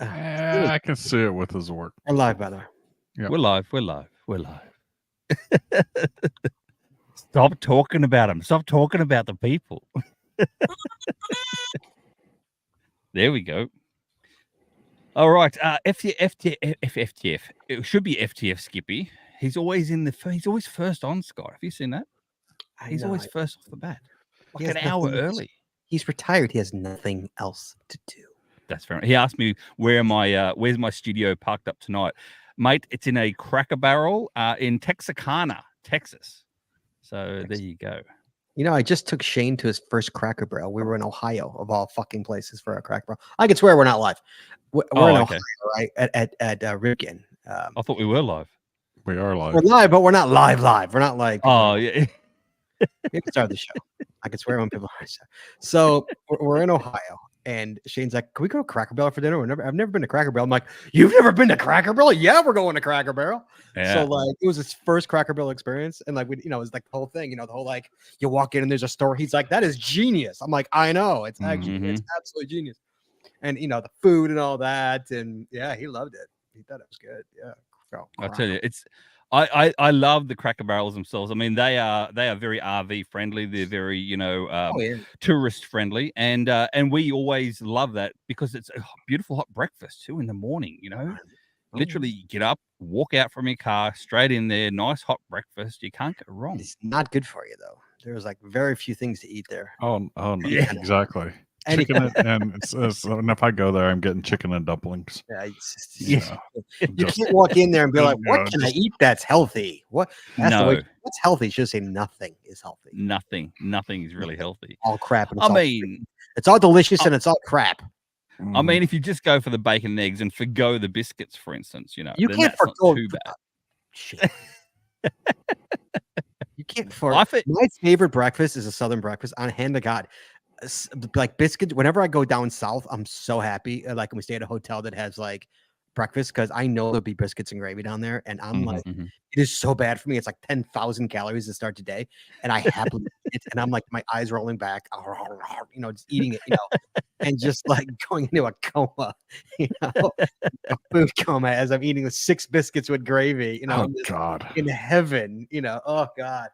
I can see it with his work. We're live, by the way. Yep. We're live. Stop talking about them. Stop talking about the people. There we go. All right. FTF. It should be FTF Skippy. He's always he's always first on, Scott. Have you seen that? He's always first off the bat. Like an hour early. He's retired. He has nothing else to do. That's fair. He asked me where's my studio parked up tonight. Mate, it's in a Cracker Barrel in Texarkana, Texas. So there you go. You know, I just took Shane to his first Cracker Barrel. We were in Ohio, of all fucking places, for a Cracker Barrel. I can swear we're not live. We're in Ohio, right? At Ripken. I thought we were live. We are live. We're live, but we're not live. We're not like. Oh, yeah. We can start the show. I can swear when people are. So we're in Ohio. And Shane's like, can we go to Cracker Barrel for dinner? I've never been to Cracker Barrel. I'm like, you've never been to Cracker Barrel? Yeah, we're going to Cracker Barrel. Yeah. So like, it was his first Cracker Barrel experience. And like, it was like the whole thing, the whole, like, you walk in and there's a store. He's like, that is genius. I'm like, I know. It's actually, it's absolutely genius. And, the food and all that. And yeah, he loved it. He thought it was good. Yeah. I'll tell you, I love the Cracker Barrels themselves. I mean, they are very RV friendly. They're very, tourist friendly, and we always love that because it's a beautiful hot breakfast too in the morning. Literally get up, walk out from your car, straight in there, nice hot breakfast. You can't go wrong. It's not good for you though. There's like very few ththings to eat there. Oh no, yeah. Exactly. Chicken and if I go there, I'm getting chicken and dumplings. Yeah, you can't walk in there and be like, "What can I eat that's healthy?" What's healthy? Should say nothing is healthy. Nothing is really healthy. All crap. It's all delicious and it's all crap. I mean, if you just go for the bacon and eggs and forgo the biscuits, for instance, you then can't forgo too bad. Shit. You can't. My favorite breakfast is a Southern breakfast. On hand to God. Like biscuits, whenever I go down south, I'm so happy. Like when we stay at a hotel that has like breakfast, because I know there'll be biscuits and gravy down there, and I'm like, it is so bad for me. It's like 10,000 calories to start today, and I happily eat it, and I'm like, my eyes rolling back, just eating it, and just like going into a coma, a food coma as I'm eating 6 biscuits with gravy, oh God, in heaven, oh God.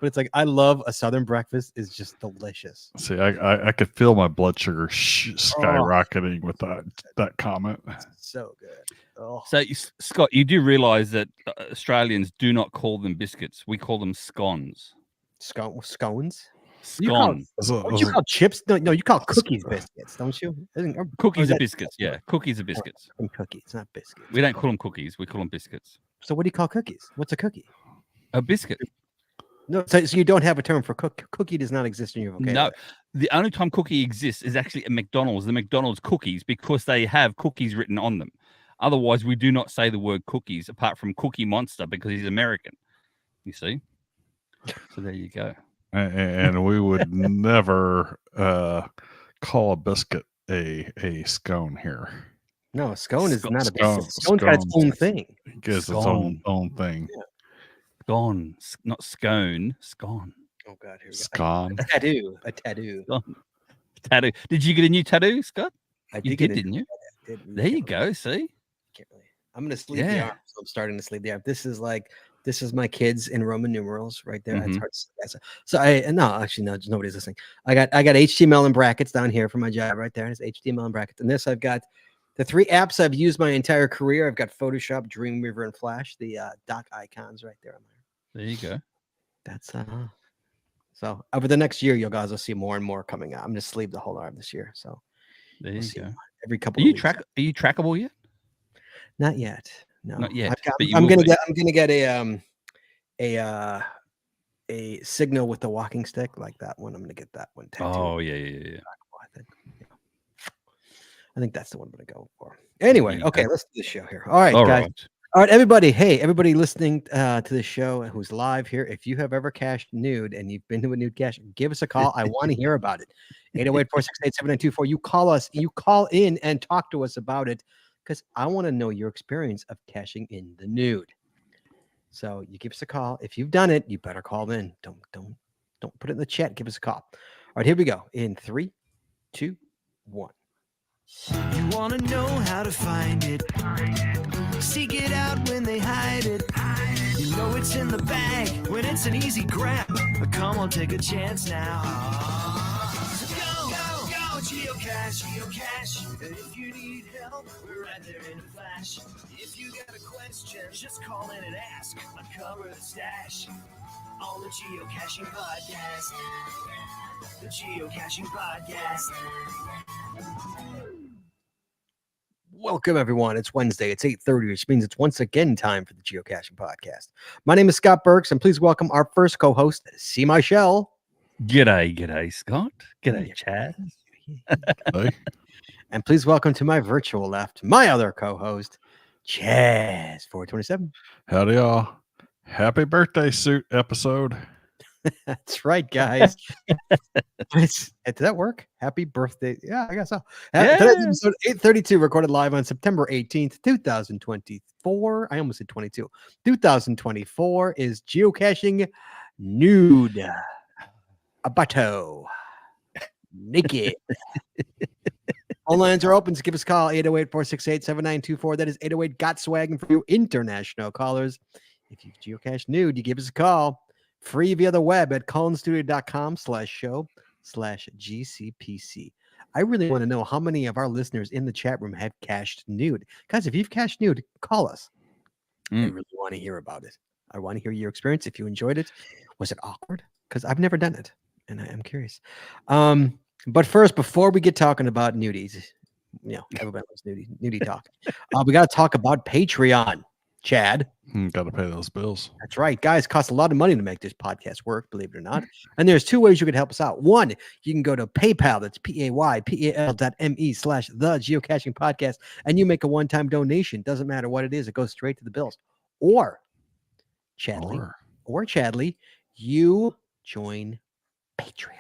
But it's like, I love a Southern breakfast. Is just delicious. See, I could feel my blood sugar skyrocketing with that comment. So good. Oh. So, Scott, you do realize that Australians do not call them biscuits. We call them scones. Scones? Scones. What you call chips? No, you call cookies biscuits, don't you? Cookies are biscuits. Yeah, cookies are biscuits. Cookies, not biscuits. We don't call them cookies. We call them biscuits. So what do you call cookies? What's a cookie? A biscuit. No, so you don't have a term for cookie. Does not exist in your vocabulary. No, the only time cookie exists is actually at McDonald's. The McDonald's cookies, because they have cookies written on them. Otherwise, we do not say the word cookies, apart from Cookie Monster, because he's American. You see? So there you go. And we would never call a biscuit a scone here. No, a scone is not a biscuit. Scone's got its own thing. It gets its own thing. Yeah. Scone, not scone. Scone. Oh God, here we go. Scone. A tattoo. Tattoo. Did you get a new tattoo, Scott? You did, didn't you? There you go. See. Can't really. I'm gonna sleeve the arm. So I'm starting to sleeve the arm. This is my kids in Roman numerals right there. It's hard to say. So nobody's listening. I got HTML and brackets down here for my job right there. It's HTML and brackets. And this I've got. The 3 apps I've used my entire career. I've got Photoshop, Dreamweaver, and Flash. The doc icons right there on there. There you go. That's so over the next year, you guys will see more and more coming out. I'm gonna sleeve the whole arm this year. So there you go. Every couple. Are you trackable yet? Not yet. No, not yet. I'm gonna get a signal with the walking stick like that one. I'm gonna get that one tattooed. Oh yeah. I think that's the one I'm going to go for. Anyway, okay, let's do the show here. All right, guys. Right. All right, everybody. Hey, everybody listening to the show who's live here. If you have ever cached Nude and you've been to a Nude cache, give us a call. I want to hear about it. 808-468-7924. You call us. You call in and talk to us about it because I want to know your experience of caching in the Nude. So you give us a call. If you've done it, you better call in. Don't put it in the chat. Give us a call. All right, here we go. In 3, 2, 1. You want to know how to find it. Seek it out when they hide it. You know it's in the bag when it's an easy grab. But come on, take a chance now. So go, geocache, geocache. And if you need help, we're right there in a flash. If you got a question, just call in and ask. Uncover the stash on the Geocaching Podcast. The Geocaching Podcast. Welcome, everyone. It's Wednesday. It's 8:30, which means it's once again time for the Geocaching Podcast. My name is Scott Burks, and please welcome our first co-host, C. Michelle. G'day, Scott. G'day, Chad. Hey. And please welcome to my virtual left, my other co-host, Chaz427. Howdy, y'all. Happy birthday suit episode. That's right, guys. Did that work? Happy birthday. Yeah, I guess so. Today's episode 832, recorded live on September 18th, 2024. I almost said 22. 2024 is Geocaching Nude. Abato. Naked. Phone lines are open, so give us a call, 808-468-7924. That is 808-GOT-SWAG. For you international callers, if you geocache nude, you give us a call. Free via the web at cullenstudio.com/show/GCPC. I really want to know how many of our listeners in the chat room have cached nude. Guys, if you've cached nude, call us. I really want to hear about it. I want to hear your experience. If you enjoyed it, was it awkward? Because I've never done it, and I am curious. But first, before we get talking about nudies, everybody loves nudie talk. We got to talk about Patreon. Chad. Got to pay those bills. That's right, guys. It costs a lot of money to make this podcast work, believe it or not. And there's two ways you can help us out. One, you can go to PayPal. That's PayPal.me/the Geocaching Podcast, and you make a one-time donation. Doesn't matter what it is; it goes straight to the bills. Or Chadley, you join Patreon.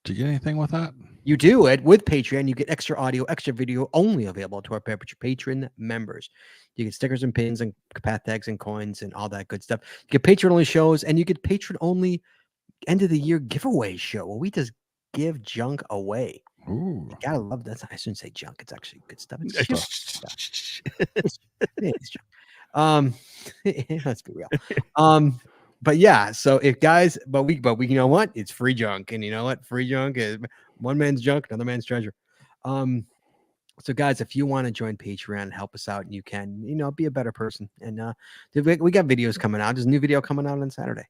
Do you get anything with that? You do it with Patreon. You get extra audio, extra video only available to our patron members. You get stickers and pins and path tags and coins and all that good stuff. You get patron only shows, and you get patron only end of the year giveaway show where we just give junk away. Ooh. You gotta love that. I shouldn't say junk. It's actually good stuff. It's junk. Let's be real. But yeah, so if guys, but we you know what? It's free junk, and you know what? Free junk is one man's junk, another man's treasure. So guys, if you want to join Patreon and help us out, and you can, be a better person. And we got videos coming out. There's a new video coming out on Saturday.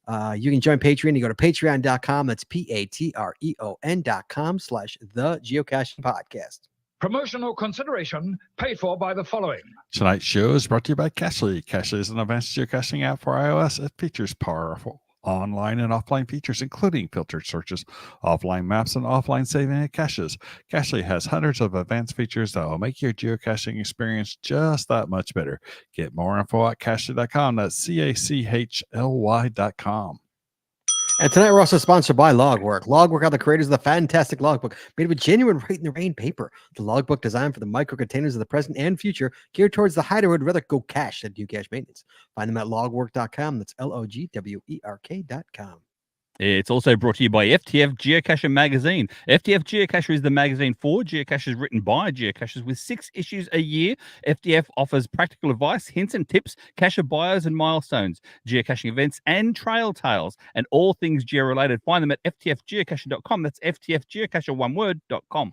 You can join Patreon. You go to patreon.com. That's patreon.com/the Geocaching Podcast. Promotional consideration paid for by the following. Tonight's show is brought to you by Cachly. Cachly is an advanced geocaching app for iOS. It features powerful online and offline features, including filtered searches, offline maps, and offline saving of caches. Cachly has hundreds of advanced features that will make your geocaching experience just that much better. Get more info at cachly.com. That's CACHLY.com. And tonight we're also sponsored by Logwork. Logwork are the creators of the fantastic logbook made with genuine Write in the Rain paper. The logbook designed for the micro containers of the present and future, geared towards the hider who would rather go cache than do cache maintenance. Find them at logwork.com. That's LOGWERK.com. It's also brought to you by FTF Geocacher Magazine. FTF Geocacher is the magazine for geocachers written by geocachers with 6 issues a year. FTF offers practical advice, hints and tips, cacher bios and milestones, geocaching events and trail tales, and all things geo-related. Find them at ftfgeocacher.com. That's ftfgeocacher, one word.com.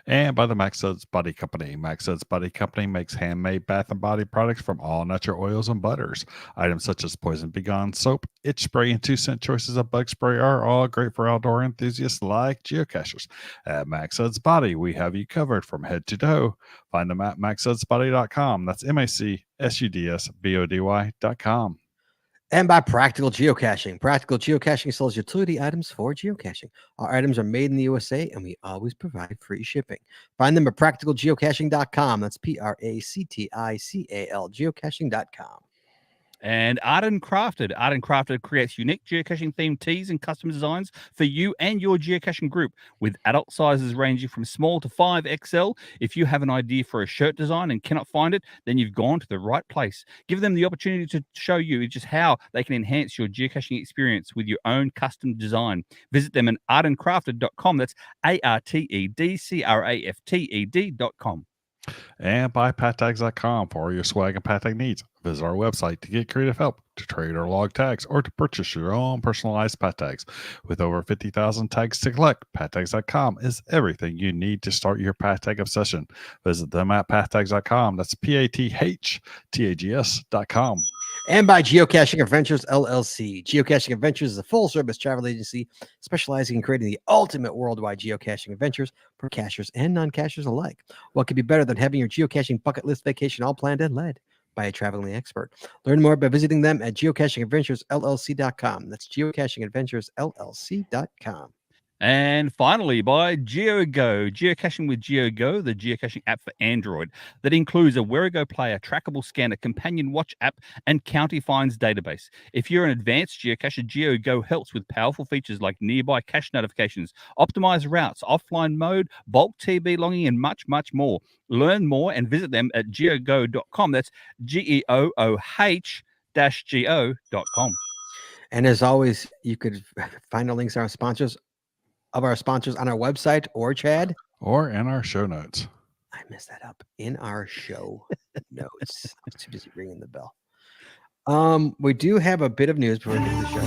And by the Maxed's Body Company. Maxed's Body Company makes handmade bath and body products from all natural oils and butters. Items such as Poison Begone soap, itch spray, and 2-cent choices of bug spray are all great for outdoor enthusiasts like geocachers. At Maxed's Body, we have you covered from head to toe. Find them at maxedsbody.com. That's MACSUDSBODY.com. And by Practical Geocaching. Practical Geocaching sells utility items for geocaching. Our items are made in the USA, and we always provide free shipping. Find them at practicalgeocaching.com. That's PRACTICAL geocaching.com. And Art and Crafted. Art and Crafted creates unique geocaching themed tees and custom designs for you and your geocaching group, with adult sizes ranging from small to 5XL. If you have an idea for a shirt design and cannot find it, then you've gone to the right place. Give them the opportunity to show you just how they can enhance your geocaching experience with your own custom design. Visit them at artandcrafted.com. That's ARTEDCRAFTED.com. And buy pattags.com for all your swag and pat tag needs. Visit our website to get creative help, to trade or log tags, or to purchase your own personalized pat tags. With over 50,000 tags to collect, pattags.com is everything you need to start your pat tag obsession. Visit them at pattags.com. That's PATHTAGS.com. And by Geocaching Adventures LLC. Geocaching Adventures is a full-service travel agency specializing in creating the ultimate worldwide geocaching adventures for cachers and non-cachers alike. What could be better than having your geocaching bucket list vacation all planned and led by a traveling expert? Learn more by visiting them at geocachingadventuresllc.com. That's geocachingadventuresllc.com. And finally, by GeoGo, Geocaching with GeoGo, the geocaching app for Android that includes a Where-A-Go player, trackable scanner, companion watch app, and county finds database. If you're an advanced geocacher, GeoGo helps with powerful features like nearby cache notifications, optimized routes, offline mode, bulk TB logging, and much, much more. Learn more and visit them at geogo.com. That's GEOOH-go.com. And as always, you could find the links to our sponsors on our website, or Chad, or in our show notes. I messed that up. In our show notes. I'm too busy ringing the bell. We do have a bit of news before we get to the show.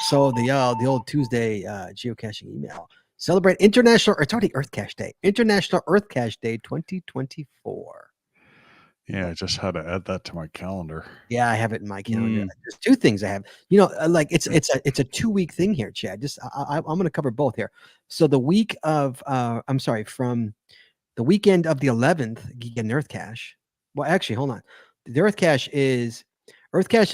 So the old Tuesday geocaching email. Celebrate International, it's already Earth Cache Day. International Earth Cache Day 2024. Yeah, I just had to add that to my calendar. Yeah, I have it in my calendar. There's two things I have. You know, like it's a 2-week thing here, Chad. Just I'm going to cover both here. So the week of from the weekend of the 11th, you get an Earth Cache. Well, actually, hold on. The Earth Cache.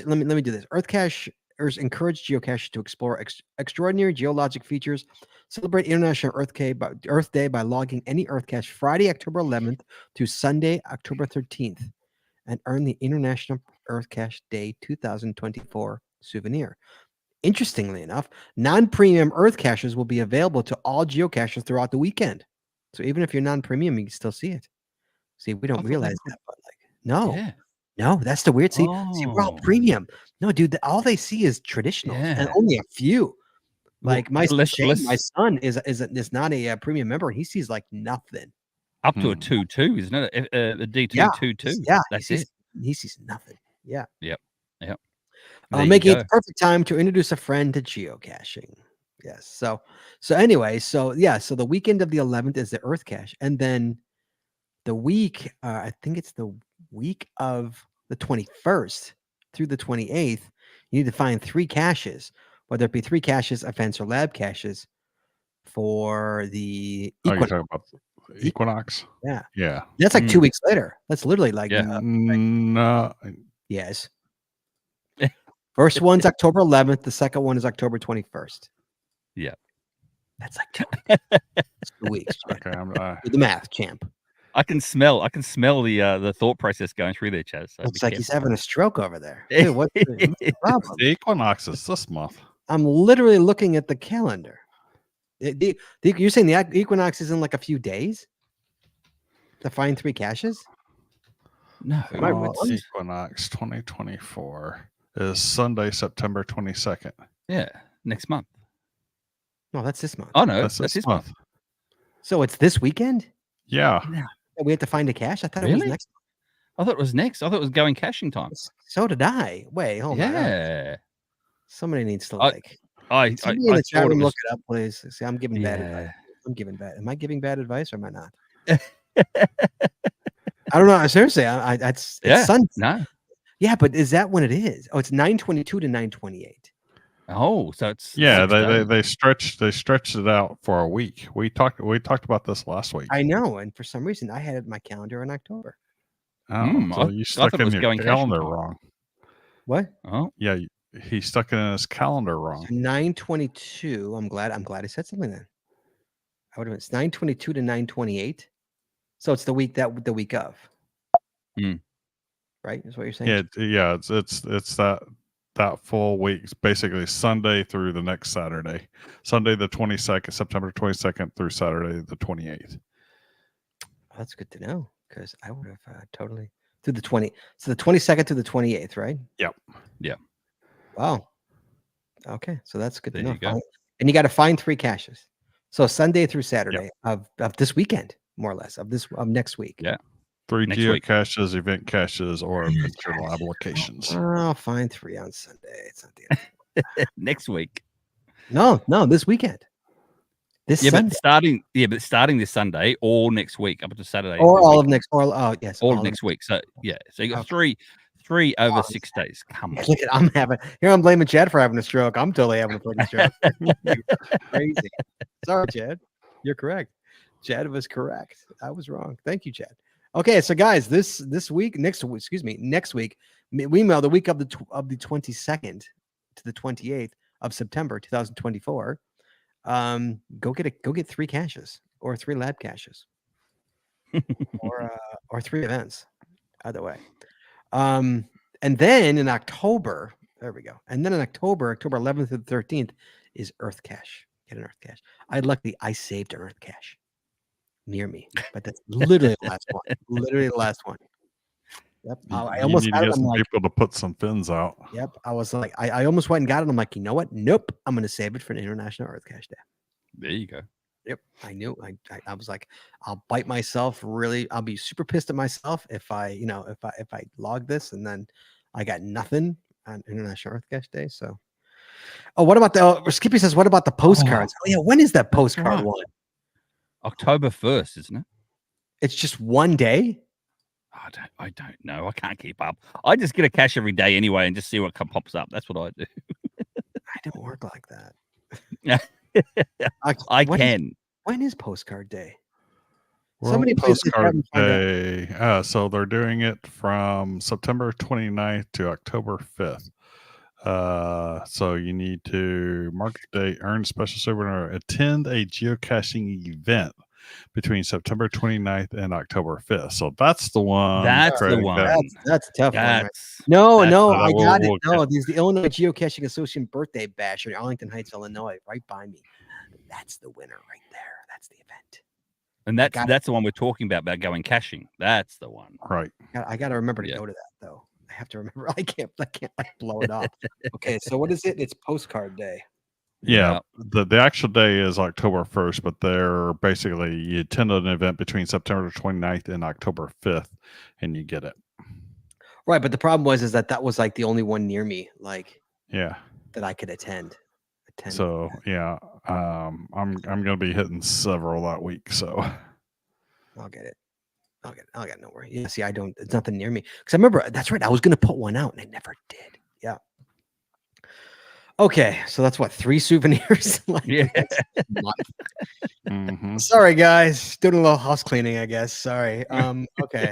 Let me do this. Earth Cachers encourage geocachers to explore extraordinary geologic features. Celebrate International Earth Day by logging any Earth Cache Friday, October 11th to Sunday, October 13th, and earn the International Earth Cache Day 2024 souvenir. Interestingly enough, non-premium Earth Caches will be available to all geocachers throughout the weekend. So even if you're non-premium, you can still see it. See, we don't realize that, but no, that's the weird. See, we're all premium. No, dude, all they see is traditional, and only a few. Like my son is not a premium member. He sees like nothing. Up to a 2.2, isn't it? The D222. Yeah, that's it. He sees nothing. Yeah. Yep. Making it the perfect time to introduce a friend to geocaching. Yes. So anyway, the weekend of the 11th is the Earth Cache, and then the week, I think it's the week of the 21st through the 28th, you need to find 3 caches, whether it be 3 caches, events, or lab caches for the Equinox. You're talking about Equinox? Yeah. That's like 2 weeks later. That's literally like no. Yes. First one's October 11th. The second one is October 21st. Yeah. That's like 2 weeks. That's 2 weeks. Okay, do the math, champ. I can smell the thought process going through there, Chaz. So looks like he's having a stroke over there. Dude, what's the problem? The Equinox is this month. I'm literally looking at the calendar. You're saying the Equinox is in like a few days to find 3 caches? No. Equinox 2024 is Sunday, September 22nd. Yeah, next month. No, that's this month. Oh, no, that's this month. So it's this weekend? Yeah. We have to find a cache? I thought it was next month. I thought it was next. I thought it was going caching time. So did I. Wait, hold on. Yeah. Somebody needs to I in the chat room, look it up, please. See, I'm giving bad Yeah. advice. Am I giving bad advice or am I not? I don't know. Seriously, it's Sunday. No. Yeah, but is that when it is? Oh, it's 9/22 to 9/28. Oh, so it's they stretched it out for a week. We talked about this last week. I know, and for some reason I had it in my calendar in October. Oh, so you stuck it in your calendar wrong. What? Oh, yeah, he stuck it in his calendar wrong. 9/22. I'm glad I said something then. I would have. It's 9/22 to 9/28. So it's the week of. right? Is what you're saying? Yeah. It's that full week, basically Sunday through the next Saturday, Sunday the 22nd, September 22nd through Saturday the 28th. That's good to know because I would have totally through the 20. So the 22nd to the 28th, right? Yep. Yeah. Wow. Okay, so that's good There to know. you go. And you got to find 3 caches. So Sunday through Saturday of this weekend, more or less, of next week. Yeah. 3 Next week. geocaches, event caches, or adventure lab locations. I'll find 3 on Sunday. It's not the end. Next week. No, this weekend. This Sunday. But starting this Sunday or next week up to Saturday. Or all of next or yes. All of next week. So yeah. So you got three over 6 days. Come on. Look at I'm blaming Chad for having a stroke. I'm totally having a freaking stroke. Crazy. Sorry, Chad. You're correct. Chad was correct. I was wrong. Thank you, Chad. Okay, so guys, next week, we mail the week of the 22nd to the 28th of September 2024. Go get 3 caches or 3 lab caches or 3 events. Either way. And then in October, there we go. And then in October 11th to the 13th is Earth Cache. Get an Earth Cache. I saved an Earth Cache near me, but that's literally the last one. Literally the last one. Yep. I almost need to get some people to put some fins out. Yep. I was like, I almost went and got it. I'm like, you know what? Nope. I'm going to save it for an International Earth Cache Day. There you go. Yep. I knew. I was like, I'll bite myself. Really, I'll be super pissed at myself if I log this and then I got nothing on International Earth Cache Day. So, what about Skippy says, what about the postcards? Oh yeah, when is that postcard one? October 1st, isn't it? It's just one day. I don't know. I can't keep up. I just get a cache every day anyway and just see what pops up. That's what I do. I don't work like that. When is postcard day? Somebody postcard day. So they're doing it from September 29th to October 5th. So you need to mark the date, earn special souvenir, attend a geocaching event between September 29th and October 5th. So that's the one. That's the one. That's a tough one. Right? No, I got it. No, there's the Illinois Geocaching Association birthday bash in Arlington Heights, Illinois, right by me. That's the winner right there. That's the event. And that's the one we're talking about going caching. That's the one. Right. I got to remember to go to that though. I have to remember. I can't like blow it off. Okay, so what is it? It's postcard day. Yeah, the actual day is October 1st, but they're basically you attend an event between September 29th and October 5th, and you get it. Right, but the problem was that was like the only one near me, like that I could attend. So I'm gonna be hitting several that week, so I'll get it. I'll get no worry. Yeah, see, it's nothing near me because I remember that's right. I was gonna put one out and I never did. Yeah. Okay, so that's what 3 souvenirs. Sorry, guys, doing a little house cleaning, I guess. Sorry. Okay.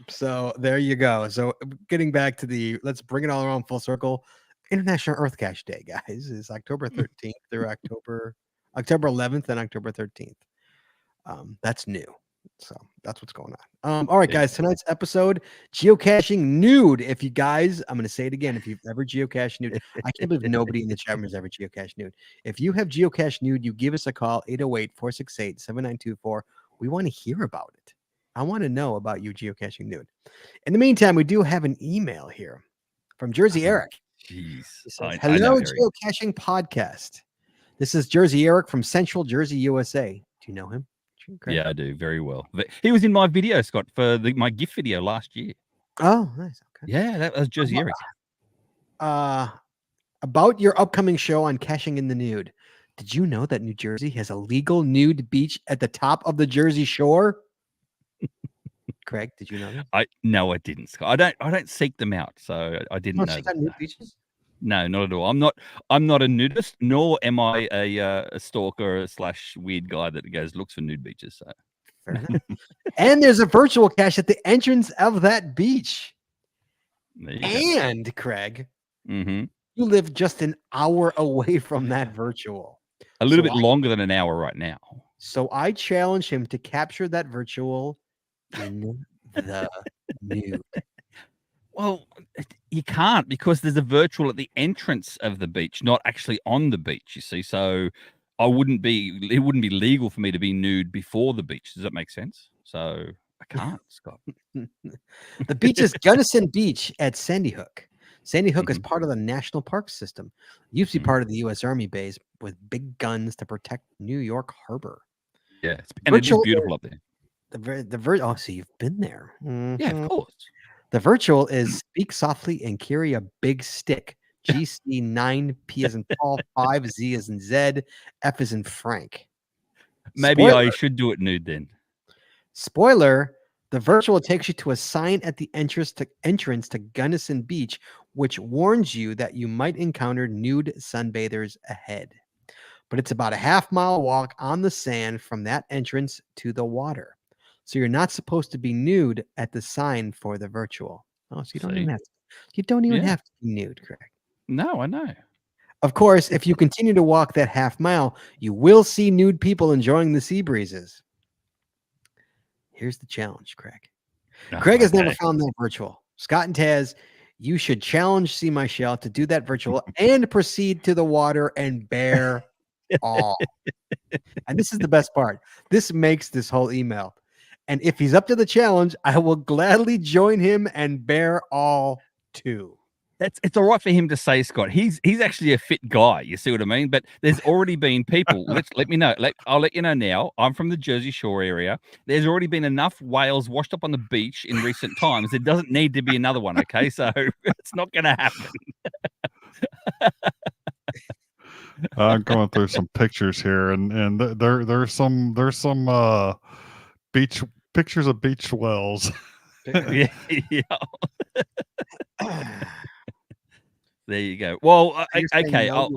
So there you go. So getting back to let's bring it all around full circle. International Earth Cache Day, guys, is October 13th through October 11th and October 13th. That's new. So that's what's going on. All right, guys, tonight's episode, geocaching nude. If you guys, I'm going to say it again. If you've ever geocached nude, I can't believe nobody in the chat room has ever geocached nude. If you have geocached nude, you give us a call, 808-468-7924. We want to hear about it. I want to know about you geocaching nude. In the meantime, we do have an email here from Jersey Eric. Jeez. Says, hello, Geocaching Podcast. This is Jersey Eric from Central Jersey, USA. Do you know him? Yeah, I do very well. He was in my video, Scott, for my gift video last year. Oh, nice. Okay. Yeah, that was Jersey Eric. About your upcoming show on caching in the nude. Did you know that New Jersey has a legal nude beach at the top of the Jersey Shore? Craig, did you know that? No, I didn't, Scott. I don't seek them out, so I didn't know. Nude beaches? No, not at all. I'm not a nudist, nor am I a stalker / weird guy that looks for nude beaches. So. Fair enough. And there's a virtual cache at the entrance of that beach. And Craig, you live just an hour away from that virtual. A little bit longer than an hour right now. So I challenge him to capture that virtual in the nude. Well, you can't because there's a virtual at the entrance of the beach, not actually on the beach. You see, so it wouldn't be legal for me to be nude before the beach. Does that make sense? So I can't, Scott. The beach is Gunnison Beach at Sandy Hook. Sandy Hook is Mhm. part of the National Park System. It used to be Mhm. part of the U.S. Army base with big guns to protect New York Harbor. Yeah, and it is Virtual beautiful up there. Oh, so you've been there. Yeah, of Mhm. course. The virtual is speak softly and carry a big stick. GC9, P as in Paul, 5, Z as in Zed, F as in Frank. Maybe I Spoiler. should do it nude then. Spoiler, the virtual takes you to a sign at the entrance to Gunnison Beach, which warns you that you might encounter nude sunbathers ahead. But it's about a half-mile walk on the sand from that entrance to the water. So you're not supposed to be nude at the sign for the virtual. Oh, so you don't even See? have to. You don't even Yeah. have to be nude, Craig. No, I know. Of course, if you continue to walk that half mile, you will see nude people enjoying the sea breezes. Here's the challenge, Craig. Craig has never Okay. found that virtual. Scott and Taz, you should challenge See My Shell to do that virtual and proceed to the water and bear all. And this is the best part. This makes this whole email. And if he's up to the challenge, I will gladly join him and bear all too. It's all right for him to say, Scott. He's actually a fit guy. You see what I mean? But there's already been people. Let me know. I'll let you know now. I'm from the Jersey Shore area. There's already been enough whales washed up on the beach in recent times. There doesn't need to be another one. Okay, so it's not going to happen. I'm going through some pictures here, and there's some beach pictures of beach whales. Yeah. There you go. Well, okay. I'll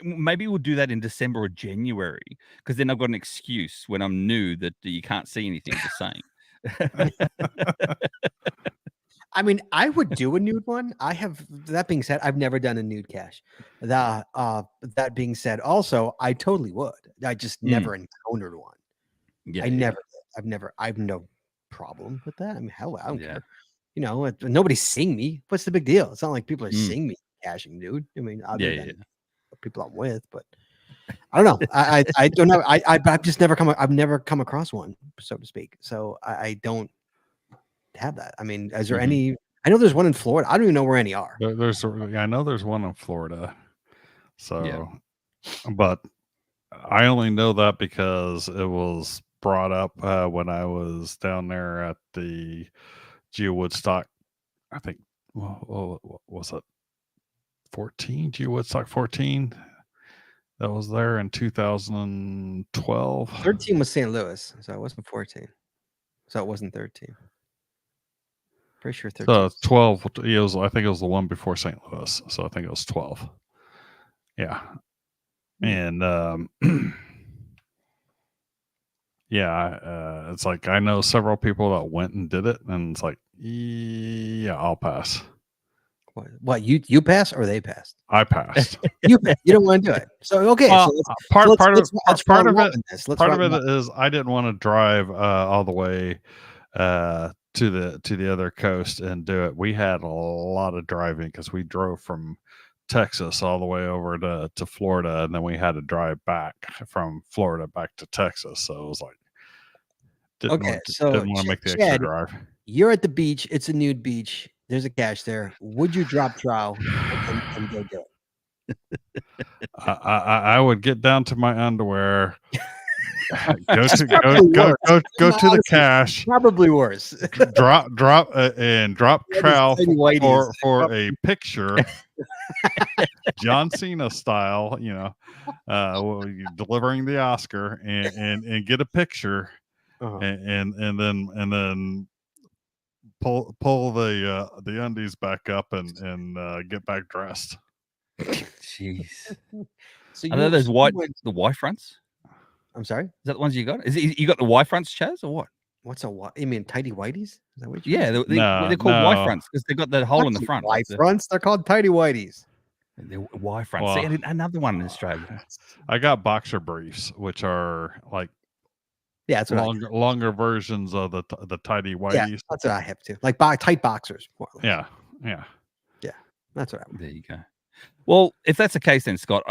maybe we'll do that in December or January because then I've got an excuse when I'm new that you can't see anything the same. I mean, I would do a nude one. That being said, I've never done a nude cache. That being said, also, I totally would. I just never encountered one. Yeah, I've no problem with that. I mean, hell, I don't Yeah. care. You know, nobody's seeing me. What's the big deal? It's not like people are Mm. seeing me caching, dude. I mean, other Yeah, than the people I'm with, but I don't know. I don't know. I've just never come across one, so to speak. So I don't have that. I mean, is there Mhm. any? I know there's one in Florida. I don't even know where any are. I know there's one in Florida. So, but I only know that because it was brought up when I was down there at the Geo Woodstock. I think, what was it? 14? Geo Woodstock 14? That was there in 2012. 13 was St. Louis, so it wasn't 14. So it wasn't 13. Pretty sure 13. So 12, I think it was the one before St. Louis. So I think it was 12. Yeah. And yeah, it's like I know several people that went and did it, and it's like, yeah, I'll pass. What you passed or they passed? I passed. You don't want to do it. So okay, Well, so part of it is I didn't want to drive all the way to the other coast and do it. We had a lot of driving because we drove from Texas all the way over to Florida, and then we had to drive back from Florida back to Texas. So it was like didn't want to make the extra drive. You're at the beach. It's a nude beach. There's a cache there. Would you drop trow and go do it? I would get down to my underwear. Go to the cache. Probably worse. drop trow for a picture, John Cena style. You know, delivering the Oscar and get a picture, and then pull the undies back up and get back dressed. Jeez. So are those the Y fronts? I'm sorry? Is that the ones you got? You got the Y fronts, Chaz, or what? What's a Y? You mean tidy whities? Is that what they're called Y fronts because they got that hole in the front. Y fronts? They're called tidy whities. They're Y fronts. See, another one in Australia. I got boxer briefs, which are like Yeah, that's what longer versions of the tidy yeah, whities. that's what I have too. Like tight boxers. More or less. Yeah. That's what I want. There you go. Well, if that's the case, then Scott,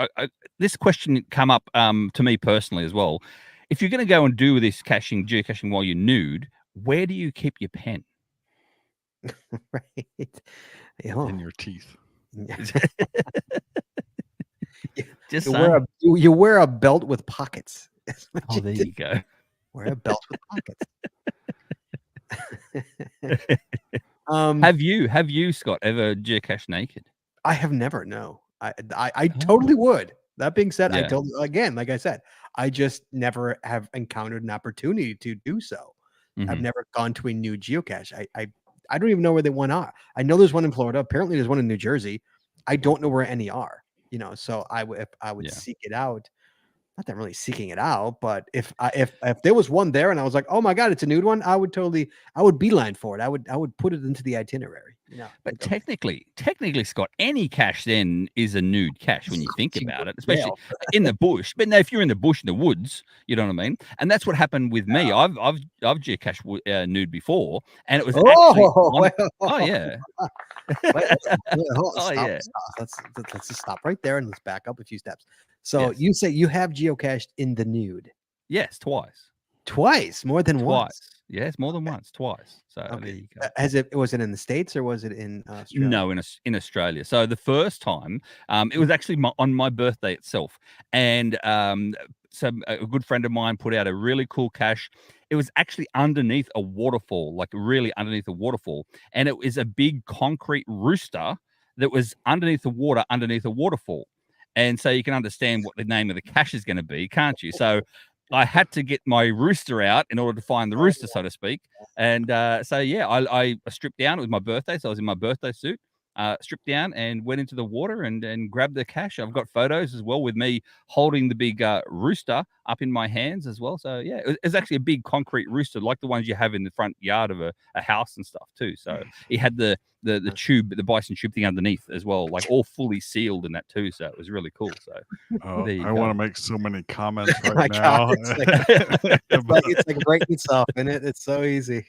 this question come up to me personally as well. If you're going to go and do this geocaching while you're nude, where do you keep your pen? Right. In your teeth. Just you wear a belt with pockets. Oh, there you go. Wear a belt with pockets. Have you, Scott, ever geocached naked? I have never. No, I totally would. That being said, I Yeah. totally, again, like I said, I just never have encountered an opportunity to do so. I've Mhm. never gone to a new geocache. I don't even know where the one are. I know there's one in Florida. Apparently, there's one in New Jersey. I don't know where any are. So if I would Yeah. seek it out. Not that I'm really seeking it out, but if there was one there and I was like, oh my god, it's a nude one, I would beeline for it. I would put it into the itinerary. But technically, Scott, any cache then is a nude cache when you think about it, especially in the bush. But now, if you're in the bush in the woods, you know what I mean. And that's what happened with me. I've geocached nude before, and it was oh yeah. Let's just stop right there and let's back up a few steps. So Yes. you say you have geocached in the nude Yes, twice. more than once. Yes, more than once, twice. So Okay. there you go. Was it in the States or was it in Australia? No, in Australia. So the first time, it was actually on my birthday itself, and so a good friend of mine put out a really cool cache. It was actually underneath a waterfall, like really underneath a waterfall, and it was a big concrete rooster that was underneath the water, underneath a waterfall. And so you can understand what the name of the cache is going to be, can't you? So I had to get my rooster out in order to find the rooster, so to speak. And so, yeah, I stripped down. It was my birthday, so I was in my birthday suit, stripped down and went into the water and grabbed the cache. I've got photos as well with me holding the big rooster up in my hands as well. So, yeah, it was actually a big concrete rooster like the ones you have in the front yard of a house and stuff too. So it had the tube, the bison tube thing underneath as well, like all fully sealed in that too. So it was really cool. So I want to make so many comments Oh right my now. God, it's like breaking yourself in it. It's so easy.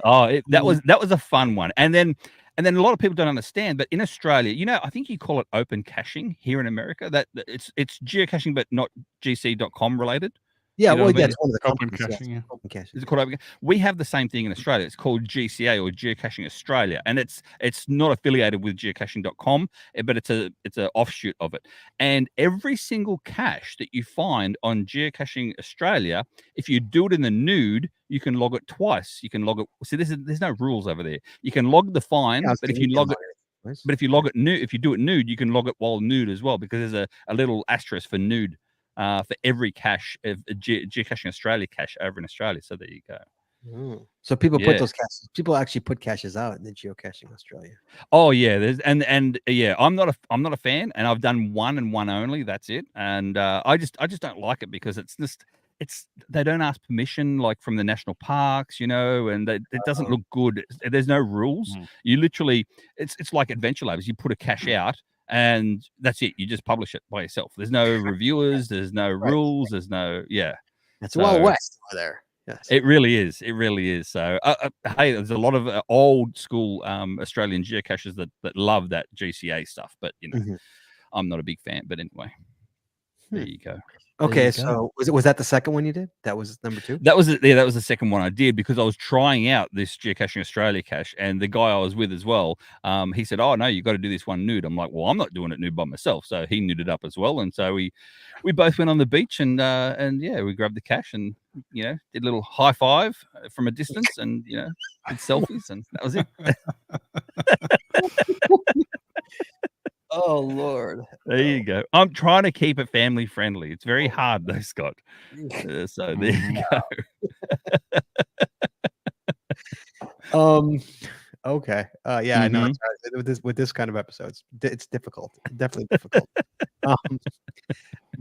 That was a fun one. And then a lot of people don't understand, but in Australia, I think you call it open caching here in America. That it's geocaching, but not GC.com related. Yeah, You know well, what I mean? it's one of the Open companies, yes, caching, yeah. open caching. Is it called open? We have the same thing in Australia. It's called GCA or Geocaching Australia, and it's not affiliated with geocaching.com, but it's an offshoot of it. And every single cache that you find on Geocaching Australia, if you do it in the nude, you can log it twice. You can log it. See, there's no rules over there. You can log the find, but if you log it. But if you log it nude, if you do it nude, you can log it while nude as well, because there's a little asterisk for nude for every cache of Geocaching Australia cache over in Australia. So there you go. So people put those caches. People actually put caches out in the Geocaching Australia. Oh yeah, there's and yeah, I'm not a fan, and I've done one and one only. That's it. And I just don't like it because they don't ask permission like from the national parks, and it doesn't look good. There's no rules. You literally, it's like Adventure Labs. You put a cache out, and that's it. You just publish it by yourself. There's no reviewers. There's no rules. There's no That's Wild West over there. Yes, it really is. It really is. So hey, there's a lot of old school Australian geocachers that love that GCA stuff, but I'm not a big fan. But anyway, there you go. Okay, so was that the second one you did? That was number 2? That was the second one I did, because I was trying out this Geocaching Australia cache, and the guy I was with as well, he said, "Oh no, you got to do this one nude." I'm like, "Well, I'm not doing it nude by myself." So he nuded up as well, and so we both went on the beach and yeah, we grabbed the cache and did a little high five from a distance, and did selfies, and that was it. Oh Lord! There you go. I'm trying to keep it family friendly. It's very hard though, Scott. So there you go. Okay. Yeah, I know. With this kind of episodes, it's difficult. Definitely difficult.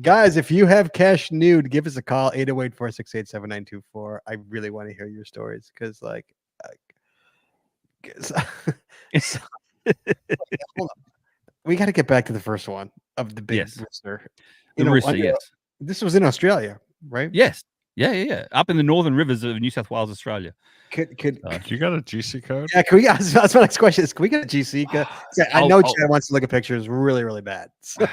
Guys, if you have cache nude, give us a call, 808-468-7924. I really want to hear your stories, because hold on. We got to get back to the first one of the big rooster. The rooster, yes. This was in Australia, right? Yes. Yeah. Up in the northern rivers of New South Wales, Australia. You got a GC code? Yeah, can we? That's my next question. Is can we get a GC code? I know Chad wants to look at pictures really, really bad. So.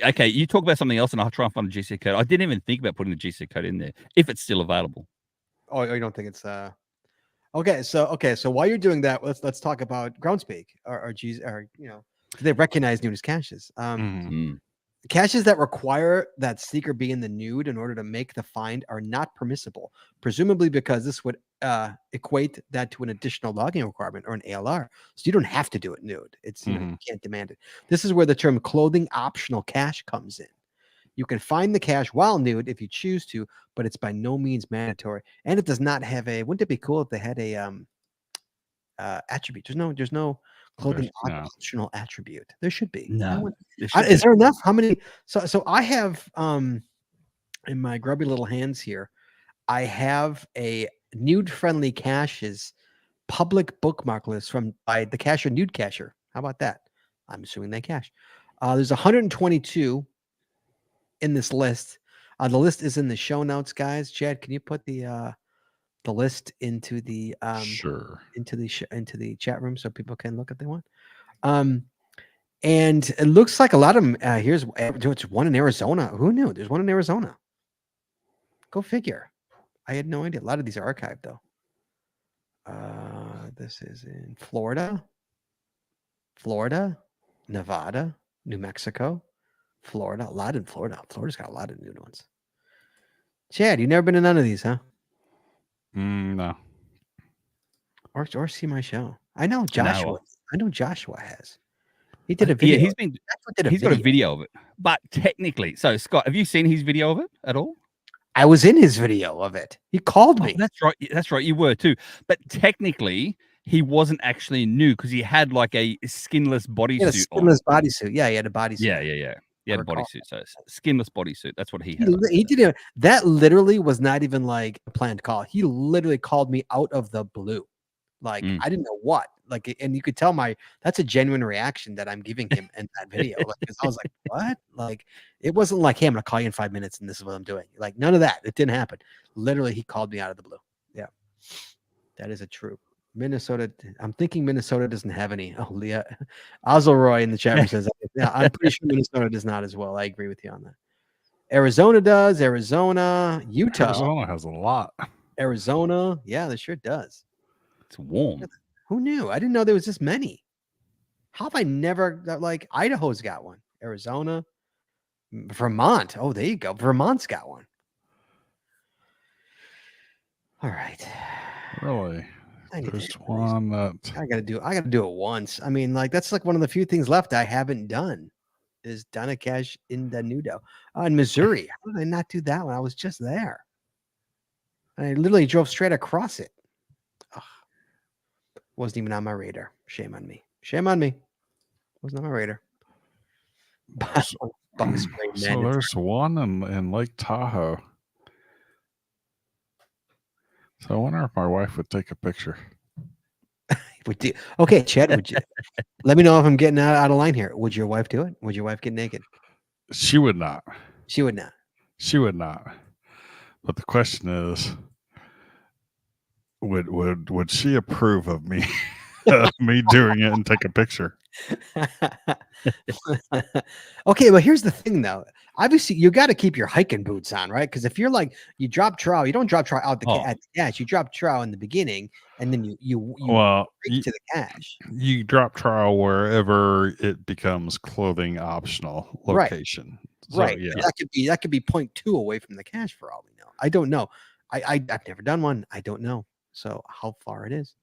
Okay, you talk about something else, and I'll try and find a GC code. I didn't even think about putting the GC code in there if it's still available. Oh, you don't think it's okay? So while you're doing that, let's talk about Groundspeak or they recognize nude as caches. Caches that require that seeker be in the nude in order to make the find are not permissible, presumably because this would equate that to an additional logging requirement or an ALR. So you don't have to do it nude. It's you can't demand it. This is where the term clothing optional cache comes in. You can find the cache while nude if you choose to, but it's by no means mandatory. And it does not have a. Wouldn't it be cool if they had a attribute? There's no clothing optional attribute. There should be. No. Is there enough? How many? So I have in my grubby little hands here, I have a nude friendly caches public bookmark list by the cacher Nude Cacher. How about that? I'm assuming they cache. There's 122 in this list. The list is in the show notes, guys. Chad, can you put the list into the into the chat room so people can look if they want? And it looks like a lot of them. Here's one in Arizona. Who knew? There's one in Arizona. Go figure. I had no idea. A lot of these are archived though. This is in Florida, Nevada, New Mexico, Florida. A lot in Florida. Florida's got a lot of nude ones. Chad, you've never been to none of these, huh? No. Or see my show. I know Joshua. No. I know Joshua has. He did a video. Yeah, he's got a video of it. But technically, so Scott, have you seen his video of it at all? I was in his video of it. He called me. That's right. That's right. You were too. But technically, he wasn't actually nude because he had like a skinless bodysuit. Skinless bodysuit. Yeah, he had a bodysuit. Yeah. He had a bodysuit. So skinless bodysuit. That's what he had. He did it. That literally was not even like a planned call. He literally called me out of the blue. Like I didn't know what. Like, and you could tell that's a genuine reaction that I'm giving him in that video. Like, I was like, what? Like, it wasn't like, hey, I'm gonna call you in 5 minutes and this is what I'm doing. Like, none of that. It didn't happen. Literally, he called me out of the blue. Yeah, that is a true. Minnesota. I'm thinking Minnesota doesn't have any. Oh, Leah Ozleroy in the chat room says, yeah, I'm pretty sure Minnesota does not as well. I agree with you on that. Arizona does. Arizona, Utah. Arizona has a lot. Arizona, yeah, they sure does. It's warm. Who knew? I didn't know there was this many. How have I never like Idaho's got one? Arizona, Vermont. Oh, there you go. Vermont's got one. All right. Really? There's one that I gotta do it once. I mean, like that's like one of the few things left I haven't done is done a cache in the Nudo. In Missouri. How did I not do that one? I was just there. I literally drove straight across it. Wasn't even on my radar. Shame on me. Wasn't on my radar. So there's one in Lake Tahoe. So I wonder if my wife would take a picture. Would you? Okay, Chad, would you? Let me know if I'm getting out of line here. Would your wife do it? Would your wife get naked? She would not. She would not. She would not. But the question is, would she approve of me me doing it and take a picture? Okay, well, here's the thing though. Obviously, you got to keep your hiking boots on, right? Because if you're like you drop trowel, you don't drop trowel out at the cache. You drop trowel in the beginning, and then you to the cache. You drop trowel wherever it becomes clothing optional location. Right. Yeah. That could be 0.2 away from the cache for all we know. I don't know. I've never done one. I don't know. So how far it is.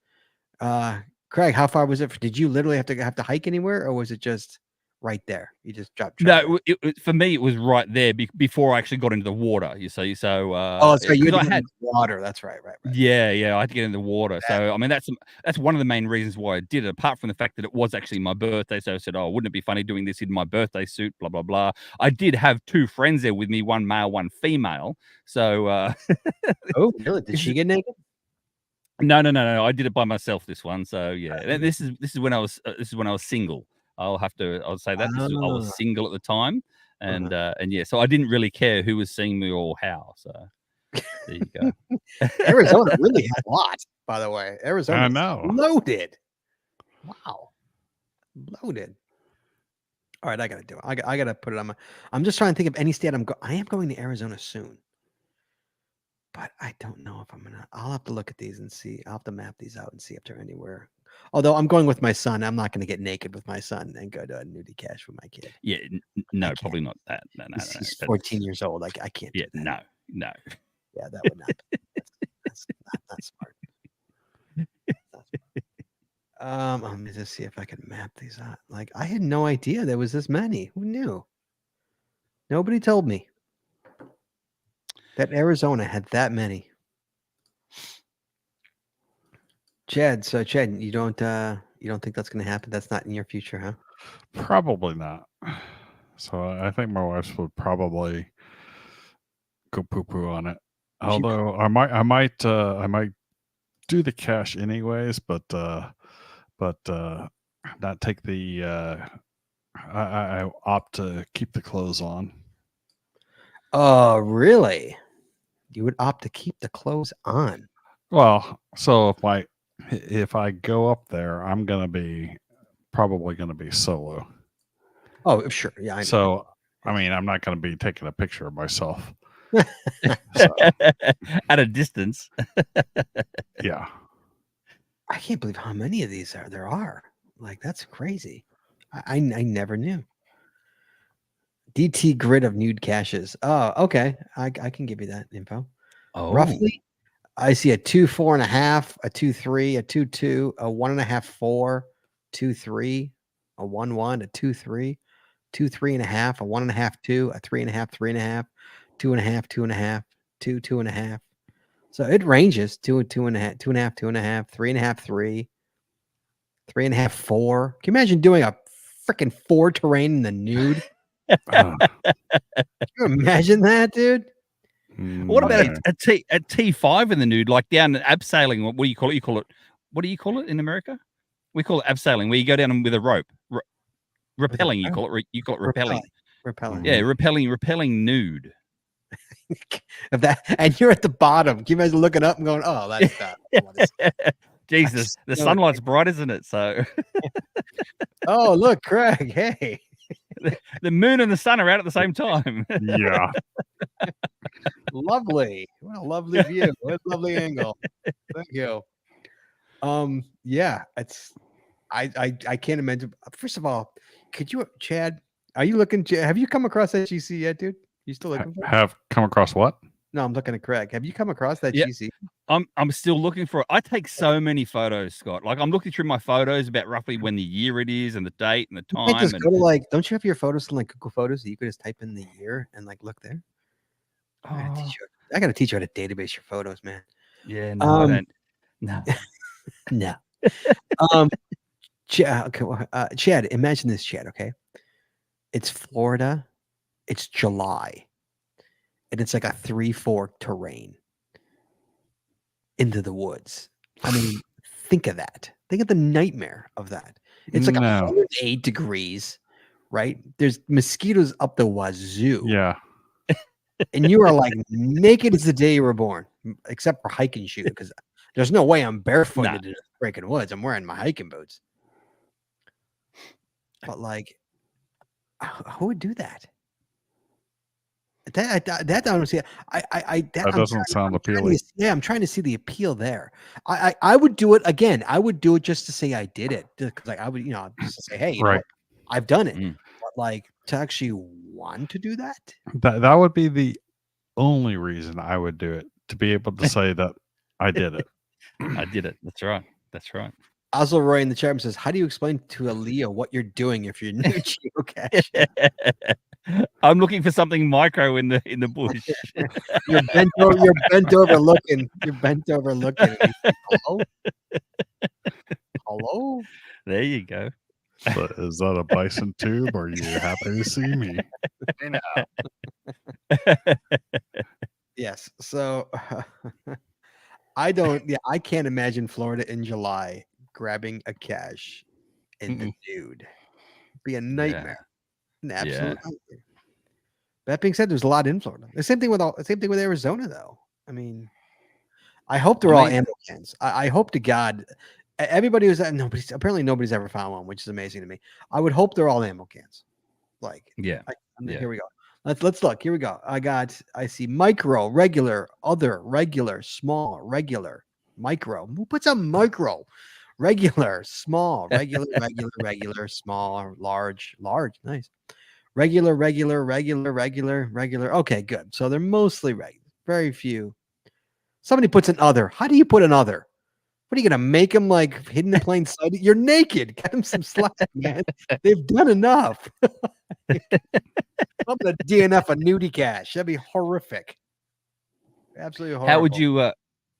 Craig, how far was it? Did you literally have to hike anywhere, or was it just right there? You just dropped. No, for me it was right there before I actually got into the water. You see, so so you had water. That's right. Yeah, I had to get in the water. So I mean, that's one of the main reasons why I did it. Apart from the fact that it was actually my birthday, so I said, "Oh, wouldn't it be funny doing this in my birthday suit?" Blah blah blah. I did have two friends there with me, one male, one female. So, oh, really? Did she get naked? No. I did it by myself. This one. So yeah, this is when I was single. I'll say that I was single at the time. and yeah, so I didn't really care who was seeing me or how. So there you go. Arizona really had a lot, by the way. Arizona I know. loaded. Wow, loaded. All right, I gotta do it. I gotta put it on my. I'm just trying to think of any state I am going to Arizona soon, but I don't know if I'm gonna. I'll have to look at these and see. I'll have to map these out and see if they're anywhere. Although I'm going with my son, I'm not gonna get naked with my son and go to a nudie cache with my kid. Yeah, no, probably not that. No, He's 14 years old. I can't. Yeah, do that. no. Yeah, that would not. That's not smart. Let me just see if I can map these out. Like, I had no idea there was this many. Who knew? Nobody told me that Arizona had that many. Chad, you don't think that's going to happen? That's not in your future, huh? Probably not. So I think my wife would probably go poo-poo on it. Although I might do the cash anyways, but not take the I opt to keep the clothes on. Oh, really? You would opt to keep the clothes on? Well, so if I go up there, I'm probably gonna be solo. Oh, sure. Yeah, I know. So I mean, I'm not gonna be taking a picture of myself. At a distance. Yeah. I can't believe how many of these there are. Like, that's crazy. I never knew. DT grid of nude caches. Oh, okay. I can give you that info. Oh, Roughly, I see a 2, 4.5, a 2, 3, a 2, 2, a 1.5, 4, 2, 3, a 1, 1, a 2, 3, 2, 3.5, a 1.5, 2, a 3.5, 3.5, 2.5, 2.5, 2, 2.5. So it ranges 2, 2.5, 2.5, 2.5, 3.5, 3, 3.5, 4. Can you imagine doing a freaking 4 terrain in the nude? Can you imagine that, dude? What about a T5 in the nude, like down abseiling? What do you call it? What do you call it in America? We call it abseiling, where you go down with a rope. Rappelling, you call it. You call it rappelling. Rappelling. Yeah, rappelling nude. Of that, and you're at the bottom. Can you imagine looking up and going, "Oh, that's that." Jesus, the sunlight's bright, isn't it? So, oh, look, Craig. Hey, the moon and the sun are out at the same time. Yeah. Lovely. What a lovely view. What a lovely angle. Thank you. Yeah, it's I can't imagine. First of all, could you, Chad? Are you looking? Have you come across that GC yet, dude? You still looking for it? Have come across what? No, I'm looking at Craig. Have you come across that Yeah. GC? I'm still looking for it. I take so many photos, Scott. Like, I'm looking through my photos about roughly when the year it is and the date and the time. You can't just go to, like, don't you have your photos in like Google Photos that you could just type in the year and like look there? I gotta teach you how to database your photos, man. Yeah, no, I don't. No. No. Chad, imagine this, Chad, okay? It's Florida. It's July. And it's like a 3-4 terrain into the woods. I mean, think of that. Think of the nightmare of that. It's like 108 degrees, right? There's mosquitoes up the wazoo. Yeah. And you are like naked as the day you were born, except for hiking shoes, because there's no way I'm barefooted in the freaking woods. I'm wearing my hiking boots. But like, who would do that? That honestly, that doesn't sound appealing. I'm trying to see the appeal there. I would do it again. I would do it just to say I did it, because like I would, just to say, hey, you know what? I've done it. But like, to actually want to do that, that would be the only reason I would do it, to be able to say that I did it. I did it. That's right. That's right. Oslo Roy in the chat room says, how do you explain to a Leo what you're doing if you're new geocaching? I'm looking for something micro in the bush. You're bent over looking. You're bent over looking. Hello? Hello? There you go. So is that a bison tube, or are you happy to see me? Yes. So I can't imagine Florida in July grabbing a cache in the nude. It'd be a nightmare. An absolute nightmare. That being said, there's a lot in Florida. The same thing with Arizona, though. I mean, I hope they're all ammo cans. I hope to God, everybody was nobody's ever found one, which is amazing to me. I would hope they're all ammo cans. Like, Yeah. Here we go. Let's look. Here we go. I see micro, regular, other, regular, small, regular, micro. Who puts a micro? Regular, small, regular, small, large. Nice. Regular. Okay, good. So they're mostly regular. Very few. Somebody puts an other. How do you put an other? What are you gonna make them like hidden in plain sight? You're naked. Get them some slack, man. They've done enough. I'm gonna DNF a nudie cache. That'd be horrific. Absolutely horrible. How would you,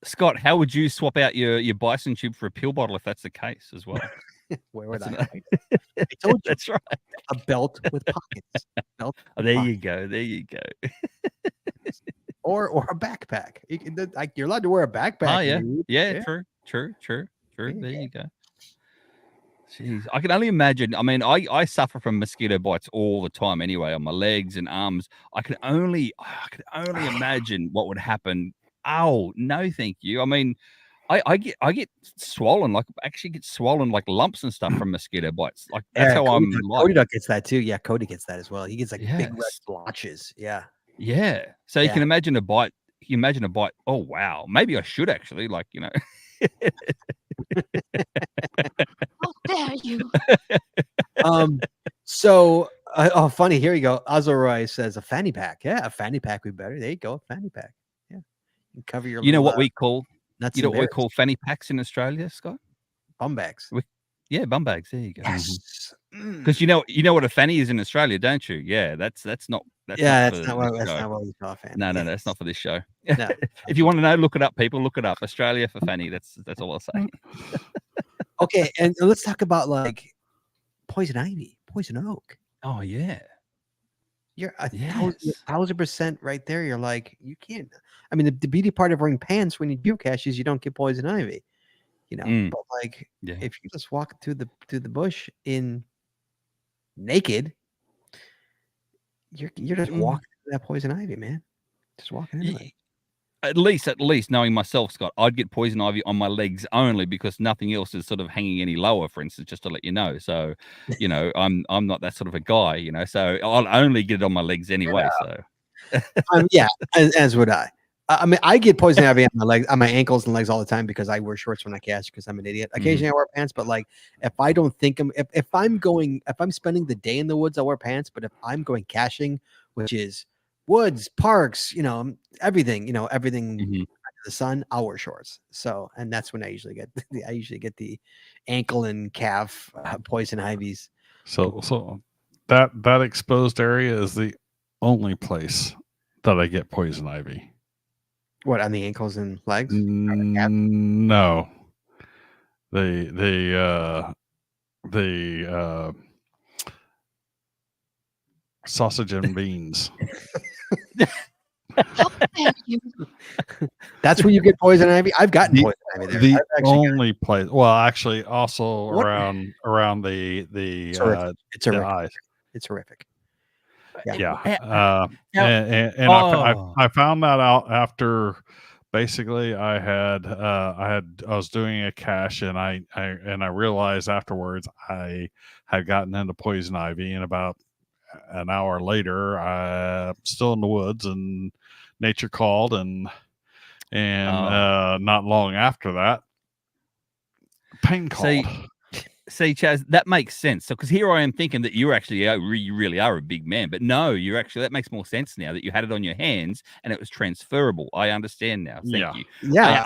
Scott? How would you swap out your bison tube for a pill bottle if that's the case as well? Where would I told you. That's right. A belt with pockets. There you go. There you go. Or a backpack. You're allowed to wear a backpack. Oh yeah. Yeah. True. There you go. Jeez, I can only imagine. I mean, I suffer from mosquito bites all the time anyway on my legs and arms. I could only imagine what would happen. Oh, no, thank you. I mean, I get swollen, like lumps and stuff from mosquito bites. Like that's how I'm like. Cody Duck gets that too. Yeah, Cody gets that as well. He gets like big red blotches. Yeah. Yeah. So you can imagine a bite. You imagine a bite. Oh wow. Maybe I should actually, like, you know. How dare you? So funny. Here you go. Azoroy says a fanny pack. Yeah, a fanny pack would be better. There you go. A fanny pack. Yeah. You can cover your. You know what we call nuts. You know what we call fanny packs in Australia, Scott? Bum bags. Yeah, bum bags. There you go. Yes. Because you know what a fanny is in Australia, don't you? Yeah, that's not. That's not what we call a fanny. No, that's not for this show. No. If you want to know, look it up, people. Look it up. Australia for fanny. That's all I'll say. Okay, and let's talk about like poison ivy, poison oak. Oh yeah, you're 1,000% right there. You're like, you can't. I mean, the beauty part of wearing pants when you geocache is you don't get poison ivy. You know, but like if you just walk through the bush in naked, you're just walking through that poison ivy, man. Just walking into it. At least knowing myself, Scott, I'd get poison ivy on my legs only because nothing else is sort of hanging any lower, for instance, just to let you know. So, you know, I'm not that sort of a guy, you know, so I'll only get it on my legs anyway. So yeah, as would I. I mean, I get poison ivy on my legs, on my ankles and legs all the time because I wear shorts when I cache because I'm an idiot. Occasionally I wear pants, but like if I don't think if I'm spending the day in the woods, I'll wear pants. But if I'm going caching, which is woods, parks, you know, everything, under the sun, I'll wear shorts. So, and that's when I usually get the ankle and calf poison ivies. So that exposed area is the only place that I get poison ivy. What, on the ankles and legs? No. The sausage and beans. How dare you? That's where you get poison ivy. I've gotten poison ivy there. The only place. Well, actually, also around the it's horrific. eyes. It's horrific. Yeah. I found that out after basically I was doing a cache and I realized afterwards I had gotten into poison ivy, and about an hour later I'm still in the woods and nature called and not long after that pain called. See, Chaz, that makes sense. So, because here I am thinking that you actually you really are a big man, but no, you're actually, that makes more sense now that you had it on your hands and it was transferable. I understand now. Thank you. Yeah,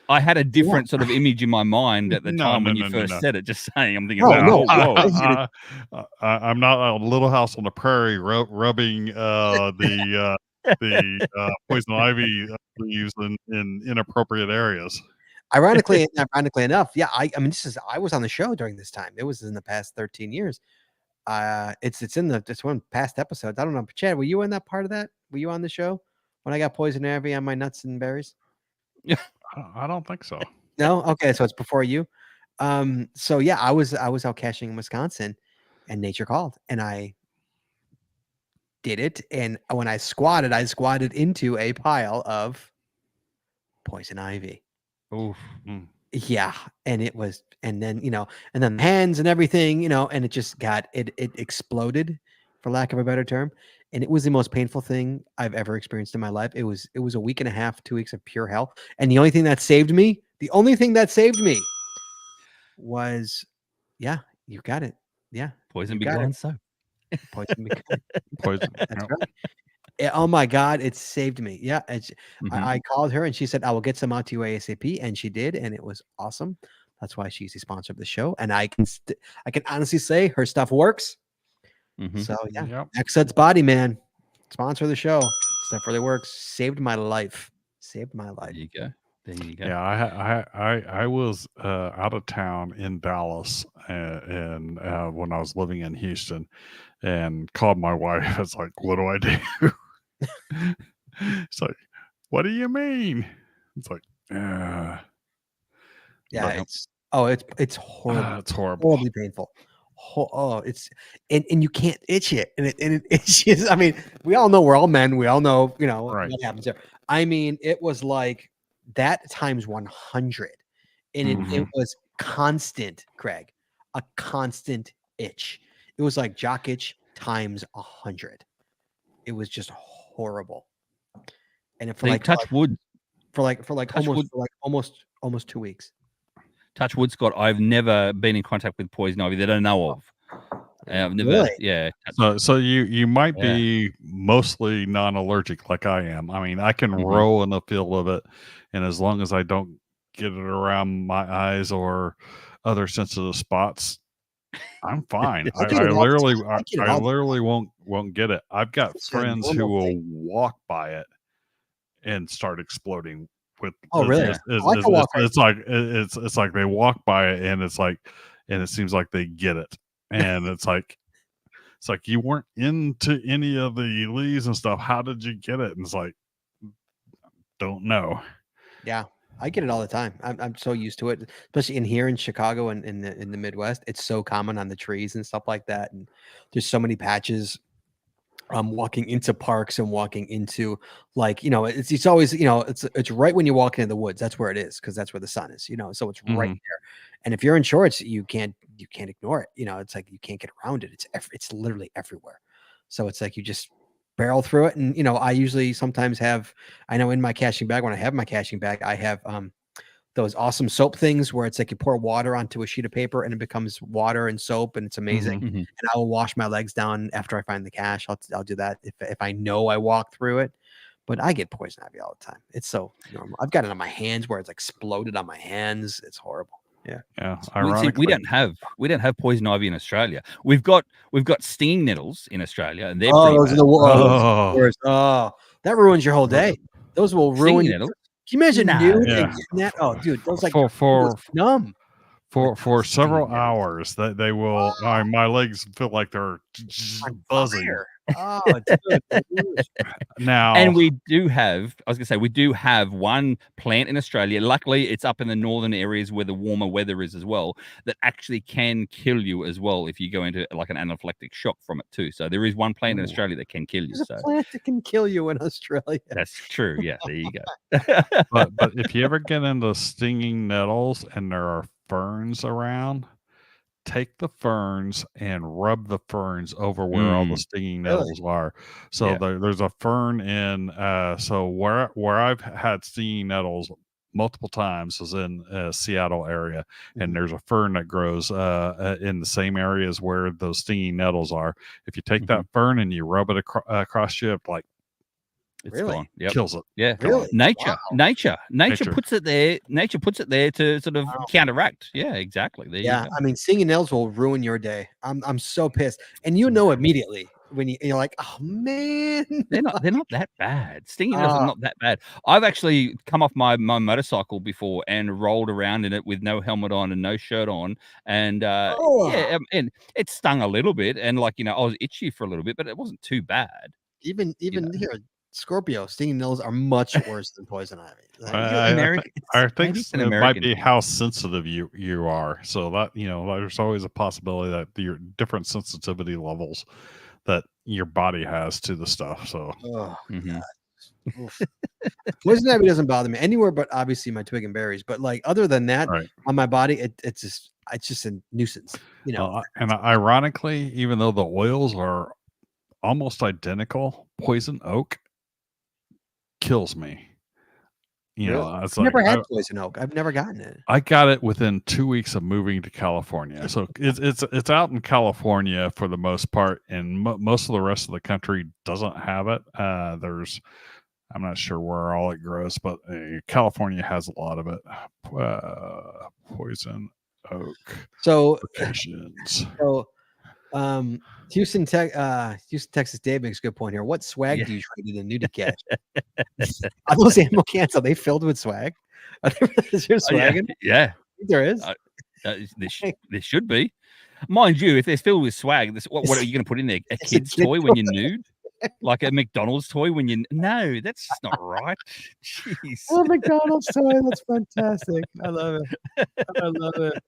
I had a different sort of image in my mind at the time when you first said it. Just saying, I'm thinking, I'm not a Little House on the Prairie rubbing the poison ivy leaves in inappropriate aroas. Ironically enough, yeah. I mean, I was on the show during this time. It was in the past 13 years. It's one past episodes. I don't know, but Chad, were you in that part of that? Were you on the show when I got poison ivy on my nuts and berries? Yeah, I don't think so. No, okay, so it's before you. So yeah, I was out caching in Wisconsin, and nature called, and I did it, and when I squatted into a pile of poison ivy. Oof. Yeah, and it was, and then and then the hands and everything, and it just it exploded, for lack of a better term, and it was the most painful thing I've ever experienced in my life. It was a week and a half, 2 weeks of pure hell, and the only thing that saved me was, yeah, you got it, yeah, Poison you be got it. gone. So Poison be gone. Poison. That's Yep. right. Oh my God, it saved me. Yeah, Mhm. I called her and she said, I will get some out to you ASAP, and she did, and it was awesome. That's why she's the sponsor of the show, and I can honestly say her stuff works. Mhm. So yeah, Yep. Exod's Body, man, sponsor of the show. Stuff really works. Saved my life. Saved my There life. you go. There you go. Yeah, I was out of town in Dallas, and when I was living in Houston, and called my wife. It's like, what do I do? It's like, what do you mean? It's like, Yeah, Yep. it's horrible. it's horrible. Horribly painful. It's and you can't itch it, and it itches. I mean, we all know we're all men. We all know, Right. what happens there. I mean, it was like that times 100, and it Mhm. was constant, Craig, a constant itch. It was like jock itch times 100. It was just horrible, and for See, like touch wood. Touch wood. almost 2 weeks. Touch wood, Scott. I've never been in contact with poison ivy that I know of. I've never. Really? Yeah. So you might Yeah. be mostly non-allergic like I am. I mean, I can Mhm. roll in the feel of it, and as long as I don't get it around my eyes or other sensitive spots, I'm fine. I get it all the time. I get it I all the literally won't get it. I've got It's a friends who normal will thing. walk by it and start exploding with. Oh, really? Yeah. I can walk right. It's like they walk by it, and it seems like they get it, and it's like you weren't into any of the leaves and stuff. How did you get it? And it's like, don't know. Yeah, I get it all the time. I'm so used to it, especially in here in Chicago and in the Midwest. It's so common on the trees and stuff like that. And there's so many patches. Walking into parks and walking into, like, it's always, it's right when you walk into the woods. That's where it is, because that's where the sun is. So it's right Mhm. there. And if you're in shorts, you can't ignore it. It's like you can't get around it. It's literally everywhere. So it's like you just barrel through it. And I usually sometimes have, I know in my caching bag, when I have my caching bag, I have those awesome soap things where it's like you pour water onto a sheet of paper and it becomes water and soap, and it's amazing. Mhm. And I will wash my legs down after I find the cache. I'll do that if I know I walk through it. But I get poison ivy all the time. It's so normal. I've got it on my hands where it's exploded on my hands. It's horrible. Yeah. Yeah. We Ironically, don't have poison ivy in Australia. We've got stinging nettles in Australia, and they're Oh, pretty those are bad. the worst. Oh. Worst. Oh, that ruins your whole day. Those will ruin Stinging your. nettles. Can you imagine No. nude Yeah. and getting that? Oh, dude, those like For numb. for several Stinging nettles. hours that they will. My legs feel like they're On buzzing. fire. Oh, dude. the worst. Now, And we do have, I was going to say, we do have one plant in Australia. Luckily, it's up in the northern areas where the warmer weather is as well, that actually can kill you as well if you go into like an anaphylactic shock from it too. So there is one plant in Ooh. Australia that can kill you. There's So a plant that can kill you in Australia. that's true. Yeah, there you go. but if you ever get into stinging nettles and there are ferns around, take the ferns and rub the ferns over where all the stinging Really? nettles are. So Yeah. there's a fern in so where I've had stinging nettles multiple times is in Seattle area, and Mhm. there's a fern that grows in the same areas where those stinging nettles are. If you take that fern and you rub it across you, like, It's Really? gone. Yep. kills it. Yeah. Really? Nature Nature. puts it there. Nature puts it there to sort of Wow. counteract. Yeah, exactly. There Yeah, you go. I mean, stinging nails will ruin your day. I'm so pissed, and immediately when you're like, oh man, They're not that bad. Stinging nettles are Ah. not that bad. I've actually come off my motorcycle before and rolled around in it with no helmet on and no shirt on, and Oh. yeah, and it stung a little bit, and I was itchy for a little bit, but it wasn't too bad. even know. here, Scorpio stinging nails are much worse than poison ivy. Like, I think maybe it's an it might American be thing. how sensitive you are. So that there's always a possibility that your different sensitivity levels that your body has to the stuff. So Oh, Mhm. oof. Poison ivy doesn't bother me anywhere, but obviously my twig and berries. But like other than that, right. on my body, it's just a nuisance. You know, And ironically, even though the oils are almost identical, poison oak kills me. You really, know, it's I've like never had poison oak. I've never gotten it. I got it within 2 weeks of moving to California. So it's out in California for the most part, and most of the rest of the country doesn't have it. I'm not sure where all it grows, but California has a lot of it. Poison oak So, locations. so Houston, Texas Dave makes a good point here. What swag Yeah. do you trade in a nudie cache? Are those ammo cans? Are they filled with swag? Is there swag in them? Yeah. There is. There should be. Mind you, if they're filled with swag, what are you going to put in there? A It's a kid's kid toy when you're nude? Like a McDonald's toy when you... No, that's just not right. Jeez. Oh, McDonald's toy. That's fantastic. I love it. I love it.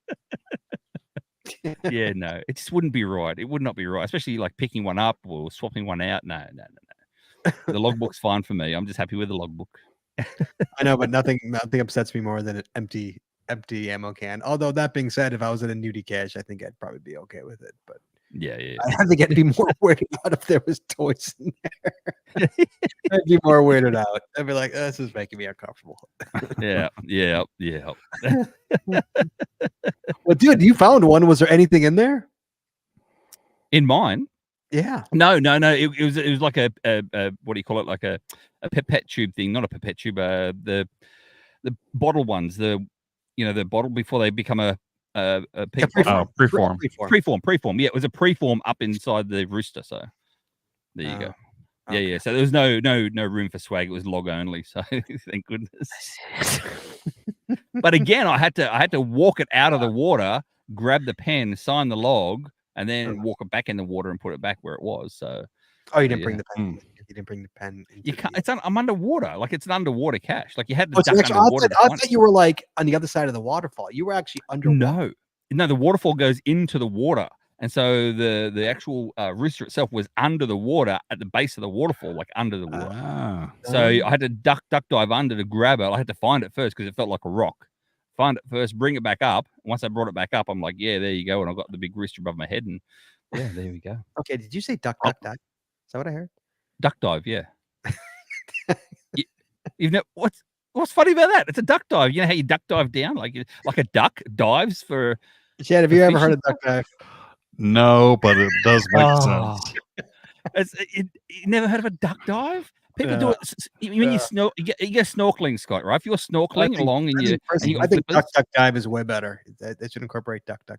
Yeah, no, it just wouldn't be right. It would not be right, especially like picking one up or swapping one out. No. The logbook's fine for me. I'm just happy with the logbook. I know, but nothing upsets me more than an empty ammo can. Although that being said, if I was in a nudie cache, I think I'd probably be okay with it. But Yeah. I think I'd be more weirded out if there was toys in there. I'd be more weirded out. I'd be like, this is making me uncomfortable. Yeah. Well, dude, you found one. Was there anything in there? In mine? Yeah. No. It was like a what do you call it? Like a pipette tube thing, not a pipette tube. The bottle ones. The bottle before they become a preform. Preform. Yeah, it was a preform up inside the rooster. So there you go. Okay. Yeah. So there was no room for swag. It was log only. So thank goodness. But again, I had to walk it out of the water, grab the pen, sign the log, and then walk it back in the water and put it back where it was. So you didn't bring the pen. You didn't bring the pen. You can't. I'm underwater. Like it's an underwater cache. Like you had to So duck underwater. I thought you were like on the other side of the waterfall. You were actually underwater. No, the waterfall goes into the water. And so the actual rooster itself was under the water at the base of the waterfall, like under the water. So I had to duck dive under to grab it. I had to find it first because it felt like a rock. Find it first, bring it back up. Once I brought it back up, I'm like, yeah, there you go. And I got the big rooster above my head. And yeah, there we go. Okay, did you say duck dive? Is that what I heard? Duck dive, yeah. You've never, what's funny about that? It's a duck dive. You know how you duck dive down? Like a duck dives for... Chad, have you ever heard of duck dive? No, but it does make sense. You never heard of a duck dive? People do it. You get snorkeling, Scott, right? If you're snorkeling along I think duck dive is way better. They should incorporate duck dive.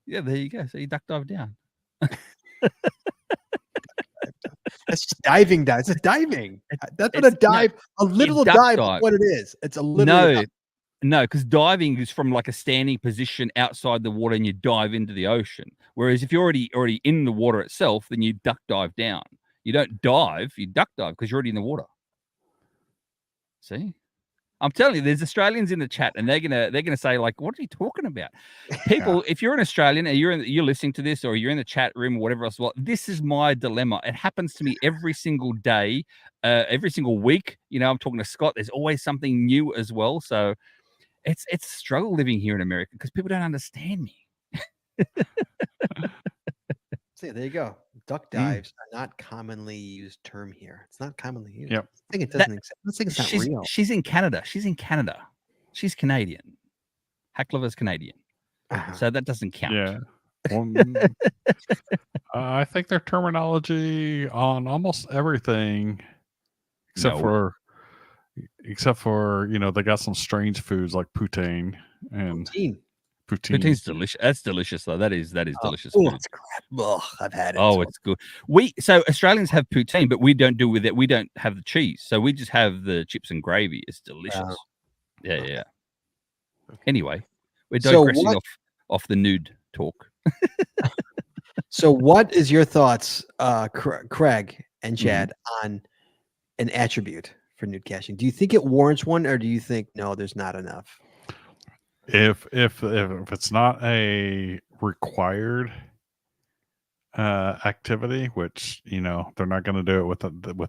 Yeah, there you go. So you duck dive down. It's just diving down. It's a diving. That's what a dive. A literal dive is what it is. It's a literal. No, because diving is from like a standing position outside the water and you dive into the ocean. Whereas if you're already in the water itself, then you duck dive down. You don't dive, you duck dive because you're already in the water. See? I'm telling you, there's Australians in the chat and they're gonna say, like, what are you talking about? People, if you're an Australian and you're listening to this or you're in the chat room or whatever else, well, this is my dilemma. It happens to me every single day, every single week. You know, I'm talking to Scott. There's always something new as well. So it's a struggle living here in America because people don't understand me. See, there you go. Duck dives are not commonly used term here. It's not commonly used. Yep. I think it doesn't exist. I think it's not real. She's in Canada. She's Canadian. Hacklover's Canadian. So that doesn't count. Yeah. Well, I think their terminology on almost everything, except for they got some strange foods like poutine and poutine. Poutine's delicious. That's delicious though. That is delicious. Oh, it's crap. Ugh, I've had it. Oh, it's good. So Australians have poutine, but we don't do with it. We don't have the cheese, so we just have the chips and gravy. It's delicious. Yeah. Okay. Anyway, we're digressing off the nude talk. So, what is your thoughts, Craig and Chad, on an attribute for nude caching? Do you think it warrants one, or do you think no, there's not enough? If it's not a required activity, which they're not going to do it with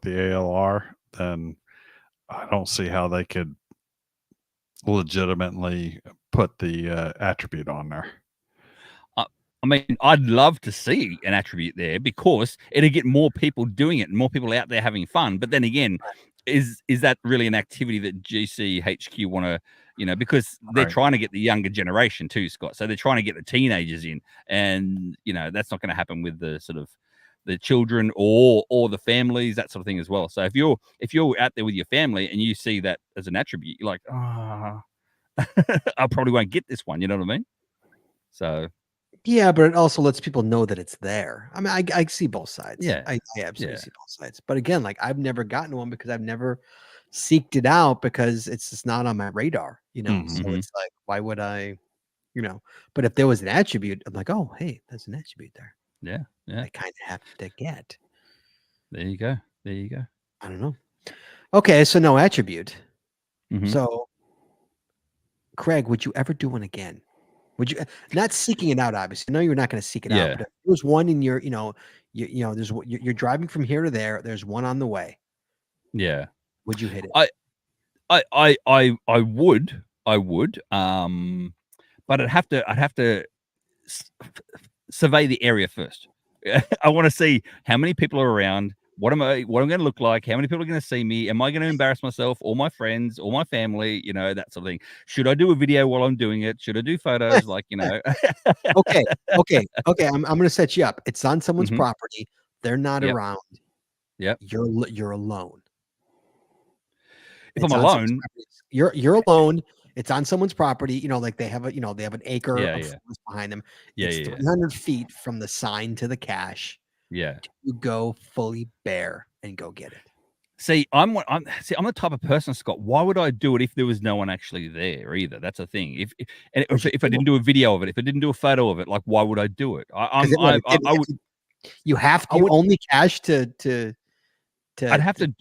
the ALR, then I don't see how they could legitimately put the attribute on there. I mean, I'd love to see an attribute there because it'd get more people doing it and more people out there having fun. But then again, is that really an activity that GCHQ want to, because they're trying to get the younger generation too, Scott. So they're trying to get the teenagers in, and that's not going to happen with the sort of the children or the families, that sort of thing as well. So if you're out there with your family and you see that as an attribute, you're like, I probably won't get this one. You know what I mean? So. Yeah, but it also lets people know that it's there. I mean, I see both sides. Yeah. I absolutely see both sides. But again, like I've never gotten one because I've never seeked it out because it's just not on my radar, So it's like, why would I, but if there was an attribute, I'm like, oh, hey, there's an attribute there. Yeah. I kind of have to get. There you go. I don't know. Okay, so no attribute. So Craig, would you ever do one again? Would you not seeking it out? Obviously, no, you're not going to seek it out. But if there was one in your, there's you're driving from here to there. There's one on the way. Yeah. Would you hit it? I would. But I'd have to survey the area first. I want to see how many people are around. What am I going to look like? How many people are going to see me? Am I going to embarrass myself or my friends or my family? That sort of thing. Should I do a video while I'm doing it? Should I do photos? Okay. I'm going to set you up. It's on someone's property. They're not around. Yep. You're alone. If I'm alone, you're alone. It's on someone's property. Like they have an acre of forest behind them. It's 300 feet from the sign to the cache. Yeah. You go fully bare and go get it. See, I'm the type of person, Scott. Why would I do it if there was no one actually there either? That's a thing. If I didn't do a video of it, if I didn't do a photo of it, like why would I do it? I would. You have to only cache to. I'd have to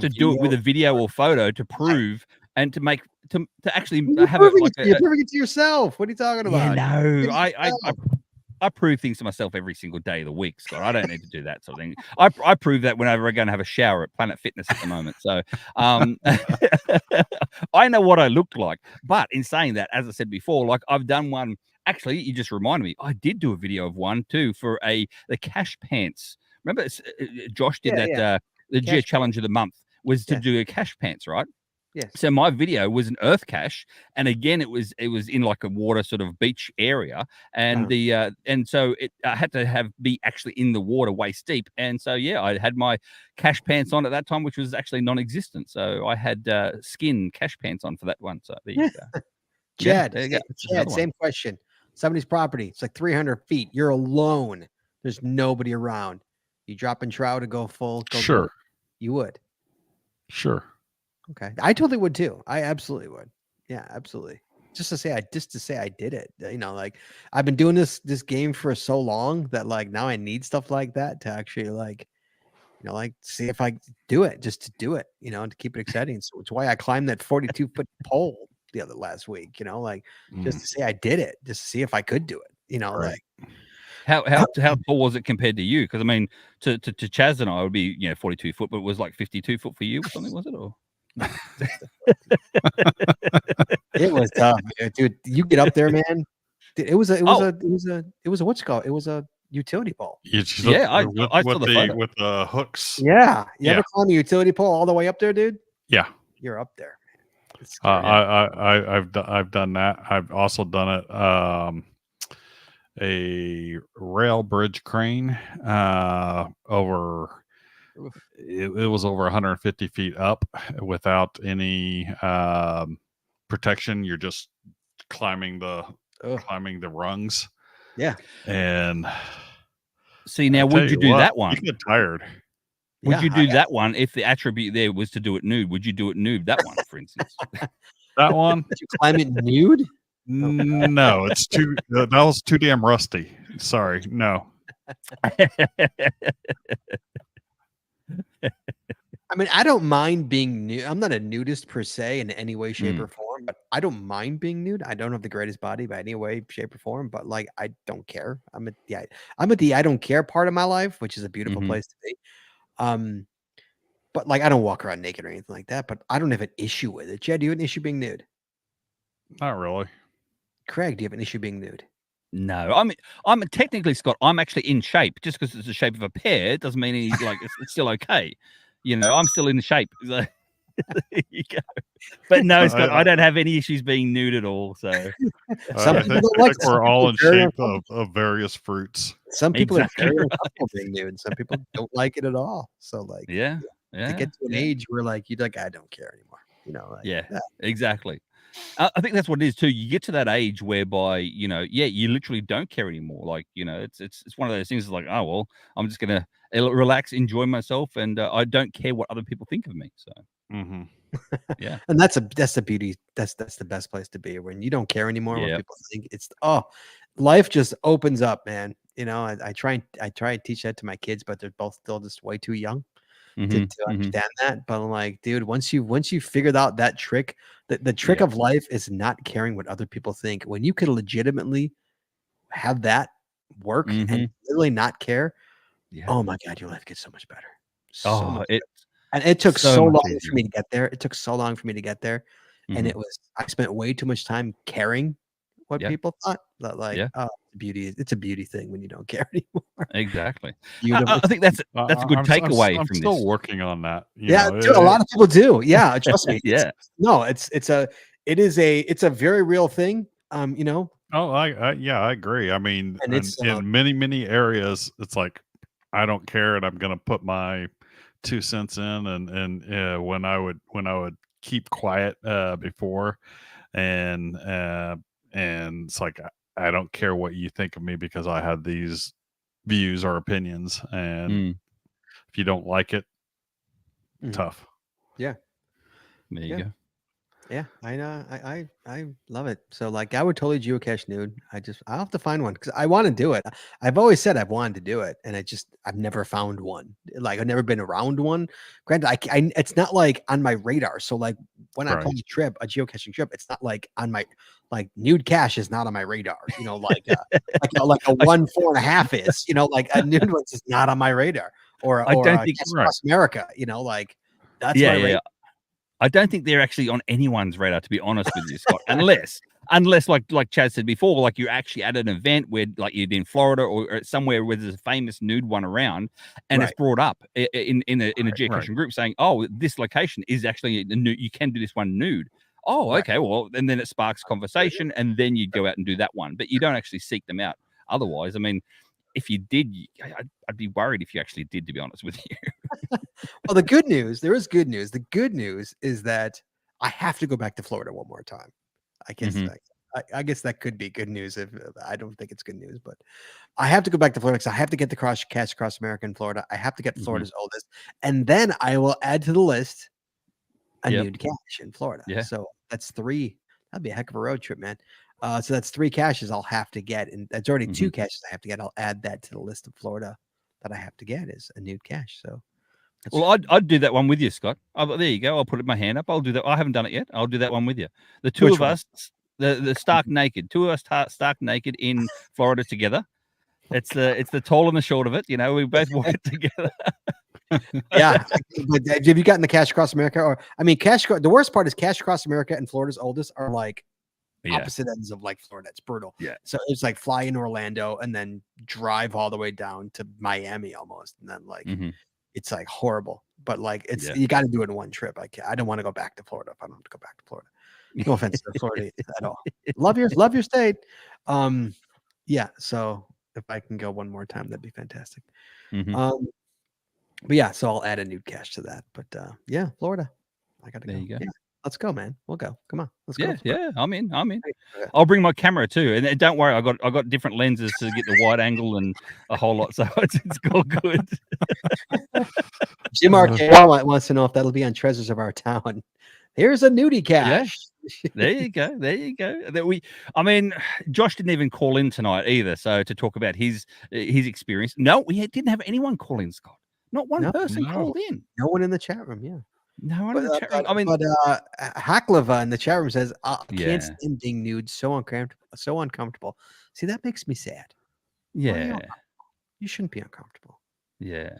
do it with a video or photo to prove and to make to actually have it like you're proving it to yourself. What are you talking about? Yeah, no, I prove things to myself every single day of the week, Scott. I don't need to do that sort of thing. I prove that whenever I go and have a shower at Planet Fitness at the moment. So I know what I look like. But in saying that, as I said before, like I've done one. Actually, you just reminded me. I did do a video of one too for the cash pants. Remember, Josh did that. The Geo Challenge of the month was to do a cash pants, right? Yes. So my video was an earth cache, and again, it was in like a water sort of beach area, and so it had to be actually in the water waist deep, and so I had my cache pants on at that time, which was actually non-existent. So I had skin cache pants on for that one. So there you go. Chad, same question. Somebody's property. It's like 300 feet. You're alone. There's nobody around. You dropping trout to go full? Sure. Go. You would. Sure. Okay. I totally would too. I absolutely would. Yeah, absolutely. Just to say I did it. Like I've been doing this game for so long that like now I need stuff like that to actually like see if I do it, just to do it, and to keep it exciting. So it's why I climbed that 42-foot pole last week, just to say I did it, just to see if I could do it, right. like how tall was it compared to you? Because I mean, to Chaz and I would be 42 foot, but it was like 52 foot for you or something, was it? Or it was tough, dude. You get up there, man. It was a what's it called? It was a utility pole. I saw the photo. With the hooks. Yeah, you ever climb a utility pole all the way up there, dude? Yeah, you're up there. I've done that. I've also done it. A rail bridge crane over. It was over 150 feet up without any protection. You're just climbing the rungs. Yeah. And see, now would you do that one? You get tired. Would you do that one if the attribute there was to do it nude? Would you do it nude? That one, for instance. That one? Did you climb it nude? No, it's too. That was too damn rusty. Sorry, no. I mean, I don't mind being nude. I'm not a nudist per se in any way, shape, or form, but I don't mind being nude. I don't have the greatest body by any way, shape, or form, but like I don't care. I'm at the I don't care part of my life, which is a beautiful place to be. But like I don't walk around naked or anything like that. But I don't have an issue with it. Chad, do you have an issue being nude? Not really. Craig, do you have an issue being nude? No, I'm technically, Scott. I'm actually in shape. Just because it's the shape of a pear doesn't mean it's still okay. You know, I'm still in shape. So, there you go. But no, Scott, I don't have any issues being nude at all. So some people don't like. We're all in shape of various fruits. Some people are very uncomfortable being nude. Some people don't like it at all. So like, yeah. To get to an age where like you're like, I don't care anymore. You know, like, exactly. I think that's what it is too. You get to that age whereby, you know, you literally don't care anymore. Like, you know, it's one of those things like, oh, well, I'm just going to relax, enjoy myself. And I don't care what other people think of me. So, yeah. And that's the beauty. That's the best place to be when you don't care anymore what people think. It's, life just opens up, man. You know, I try and teach that to my kids, but they're both still just way too young to understand that. But I'm like, dude, once you figured out that trick, the trick of life is not caring what other people think. When you can legitimately have that work and literally not care, oh my God, your life gets so much better. And it took so long for me to get there. It took so long for me to get there. And I spent way too much time caring what people thought. That like, it's a beauty thing when you don't care anymore. Exactly. I think that's a good takeaway from this. I'm still working on that. A lot of people do. Yeah, trust me. It's a very real thing. You know. Oh, I agree. I mean, and it's in many areas, it's like I don't care, and I'm going to put my 2 cents in, and when I would keep quiet before, and it's like I don't care what you think of me because I have these views or opinions, and if you don't like it, tough. Yeah, there you go. Yeah, I know. I love it. So like, I would totally geocache nude. I'll have to find one because I want to do it. I've always said I've wanted to do it, and I've never found one. Like I've never been around one. Granted, it's not like on my radar. So like when I plan a geocaching trip, it's not like on my nude cache is not on my radar. You know, like like a 1 4.5 is. You know, like a nude one's just not on my radar. Or I don't think across America. You know, like that's my radar. I don't think they're actually on anyone's radar, to be honest with you, Scott. Unless like Chad said before, like you're actually at an event where like you're in Florida or somewhere where there's a famous nude one around, and it's brought up in a geocaching group saying, oh, this location is actually a nude. You can do this one nude. Oh, okay. Well, and then it sparks conversation, and then you go out and do that one, but you don't actually seek them out. Otherwise, I mean, if you did, I'd be worried if you actually did, to be honest with you. Well, there is good news. The good news is that I have to go back to Florida one more time. I guess I guess that could be good news. If I don't think it's good news, but I have to go back to Florida because I have to get the cache across America in Florida. I have to get Florida's oldest, and then I will add to the list a nude cache in Florida. Yeah. So that's 3. That'd be a heck of a road trip, man. So that's 3 caches I'll have to get, and that's already 2 caches I have to get. I'll add that to the list of Florida that I have to get is a nude cache. So, well, I'd do that one with you, Scott. There you go. I'll put my hand up. I'll do that. I haven't done it yet. I'll do that one with you. The two of us, the stark naked, 2 of us stark naked in Florida together. It's the tall and the short of it. You know, we both walk it together. Yeah, but have you gotten the cache across America? Or I mean, the worst part is cache across America and Florida's oldest are like opposite ends of like Florida. It's brutal. Yeah. So it's like fly in Orlando and then drive all the way down to Miami almost, and then like it's like horrible. But like you got to do it in one trip. I don't want to go back to Florida if I don't have to go back to Florida. No offense to Florida at all. Love your state. Yeah. So if I can go one more time, that'd be fantastic. But yeah, so I'll add a nude cache to that. But yeah, Florida. I got to go. There you go. Yeah, let's go, man. We'll go. Come on. Let's go. Yeah, I'm in. I'll bring my camera too. And don't worry, I got different lenses to get the wide angle and a whole lot. So it's all good. Jim RKL wants to know if that'll be on Treasures of Our Town. Here's a nudie cache. Yeah. There you go. I mean, Josh didn't even call in tonight either. So to talk about his experience. No, we didn't have anyone call in, Scott. Not one person called in. No one in the chat room. Yeah. No one in But, the chat room. I mean, Haklava in the chat room says, "I can't Yeah. stand being nude. So uncomfortable. So uncomfortable." See, that makes me sad. Why are yeah, you shouldn't be uncomfortable. yeah.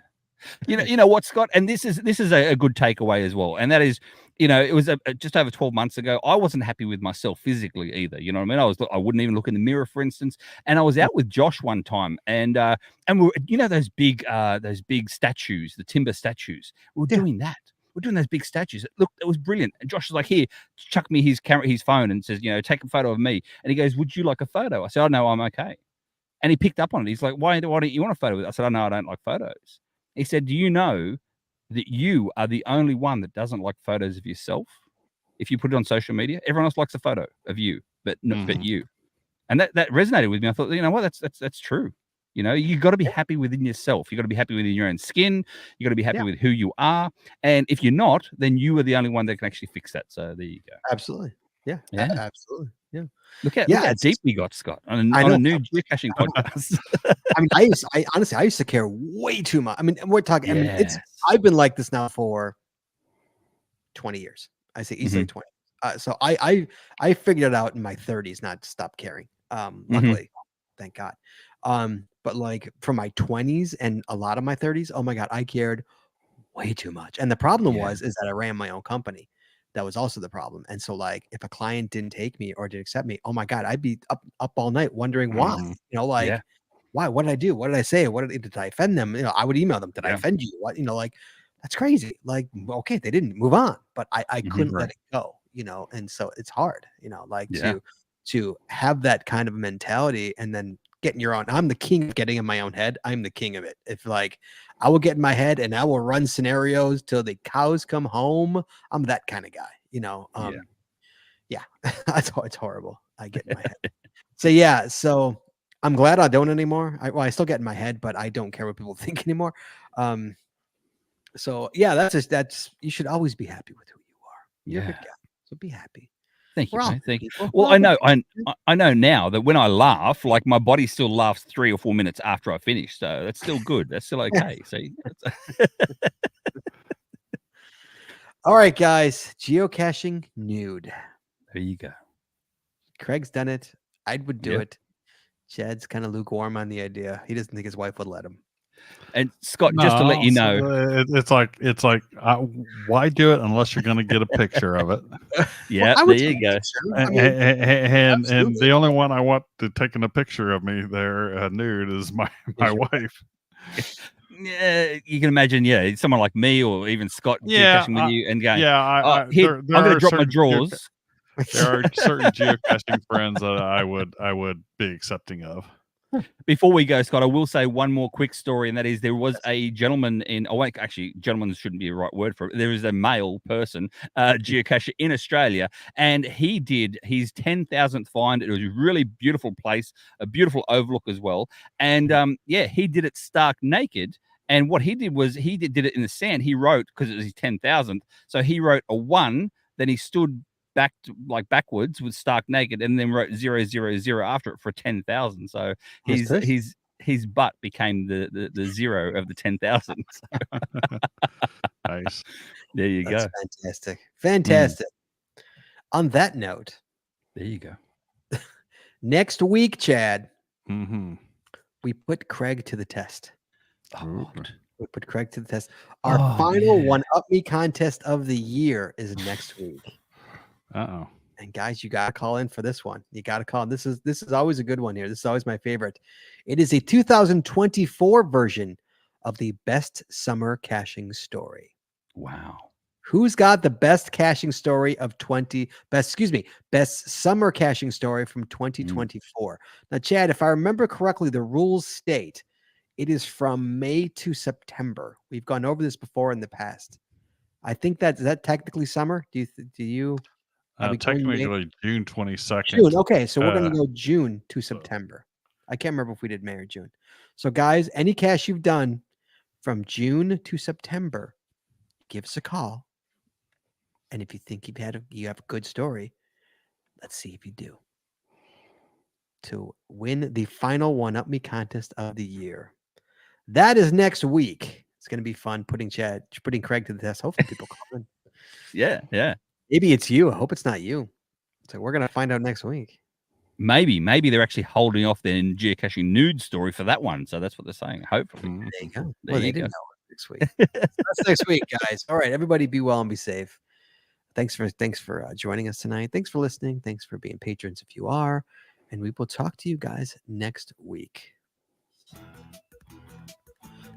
You know what, Scott, and this is a good takeaway as well, and that is, it was just over 12 months ago. I wasn't happy with myself physically either. You know what I mean? I wouldn't even look in the mirror, for instance. And I was out with Josh one time, and we those big statues, the timber statues. We were doing that. We're doing those big statues. Look, it was brilliant. And Josh was like, "Here, chuck me his phone, and says, take a photo of me." And he goes, "Would you like a photo?" I said, "Oh no, I'm okay." And he picked up on it. He's like, "Why don't you want a photo with it?" I said, "Oh no, I don't like photos." He said, "Do you know that you are the only one that doesn't like photos of yourself? If you put it on social media, everyone else likes a photo of you, but but you." And that resonated with me. I thought, you know what, that's true. You got to be happy within yourself. You got to be happy within your own skin. You got to be happy with who you are. And if you're not, then you are the only one that can actually fix that. So there you go. Absolutely. Yeah. Absolutely. Yeah. Look how deep we got, Scott, on a new geocaching podcast. I mean, I honestly used to care way too much. I mean, we're talking. I mean, I've been like this now for 20 years. I say easily 20. So I figured it out in my 30s not to stop caring. Luckily, thank God. But like for my 20s and a lot of my 30s, oh my God, I cared way too much. And the problem is that I ran my own company. That was also the problem. And so like if a client didn't take me or didn't accept me, oh my God, I'd be up all night wondering why. Why? What did I do? What did I say? Did I offend them? I would email them. Did I offend you? What, like that's crazy. Like, okay, they didn't move on, but I couldn't let it go, and so it's hard, like to have that kind of mentality and then getting your own. I'm the king of getting in my own head. I'm the king of it. If like I will get in my head and I will run scenarios till the cows come home. I'm that kind of guy, yeah. It's horrible. I get in my head. So I'm glad I don't anymore. I still get in my head, but I don't care what people think anymore. So yeah, that's you should always be happy with who you are. You're a good guy, so be happy. Thank you, man. Thank you. Well, I know now that when I laugh, like my body still laughs 3 or 4 minutes after I finish, so that's still good. That's still okay. See. All right, guys. Geocaching nude. There you go. Craig's done it. I would do it. Chad's kind of lukewarm on the idea. He doesn't think his wife would let him. And Scott, just to let you know, it's like why do it unless you're going to get a picture of it? Yeah, there you go. And the only one I want to taking a picture of me there nude is my wife. Yeah, you can imagine. Yeah, someone like me or even Scott geocaching with you and going, I'm going to drop my drawers. There are certain geocaching friends that I would be accepting of. Before we go, Scott, I will say one more quick story, and that is there was a gentleman actually, gentleman shouldn't be the right word for it. There is a male person, geocacher in Australia, and he did his 10,000th find. It was a really beautiful place, a beautiful overlook as well. And he did it stark naked. And what he did was he did it in the sand. He wrote, because it was his 10,000th, so he wrote a 1, then he stood backwards with stark naked, and then wrote 000 after it for 10,000. So his butt became the 0 of the 10,000. So. Nice. There you go. Fantastic. On that note, there you go. Next week, Chad, we put Craig to the test. We put Craig to the test. Our final One Up Me contest of the year is next week. And guys, you gotta call in for this one. You gotta call. This is always a good one here. This is always my favorite. It is a 2024 version of the best summer caching story. Wow. Who's got the best caching story of best summer caching story from 2024? Now, Chad, if I remember correctly, the rules state it is from May to September. We've gone over this before in the past. I think is that technically summer? Do you? Technically June 22nd. June. Okay, so we're going to go June to September. I can't remember if we did May or June. So, guys, any cache you've done from June to September, give us a call. And if you think you have a good story, let's see if you do. To win the final One Up Me contest of the year. That is next week. It's going to be fun putting Craig to the test. Hopefully people call in. Yeah, yeah. Maybe it's you. I hope it's not you. So we're gonna find out next week. Maybe they're actually holding off their geocaching nude story for that one. So that's what they're saying. Hopefully. There you go. There Well, they you didn't go. know it next week. So that's next week, guys. All right, everybody, be well and be safe. Thanks for joining us tonight. Thanks for listening. Thanks for being patrons if you are, and we will talk to you guys next week.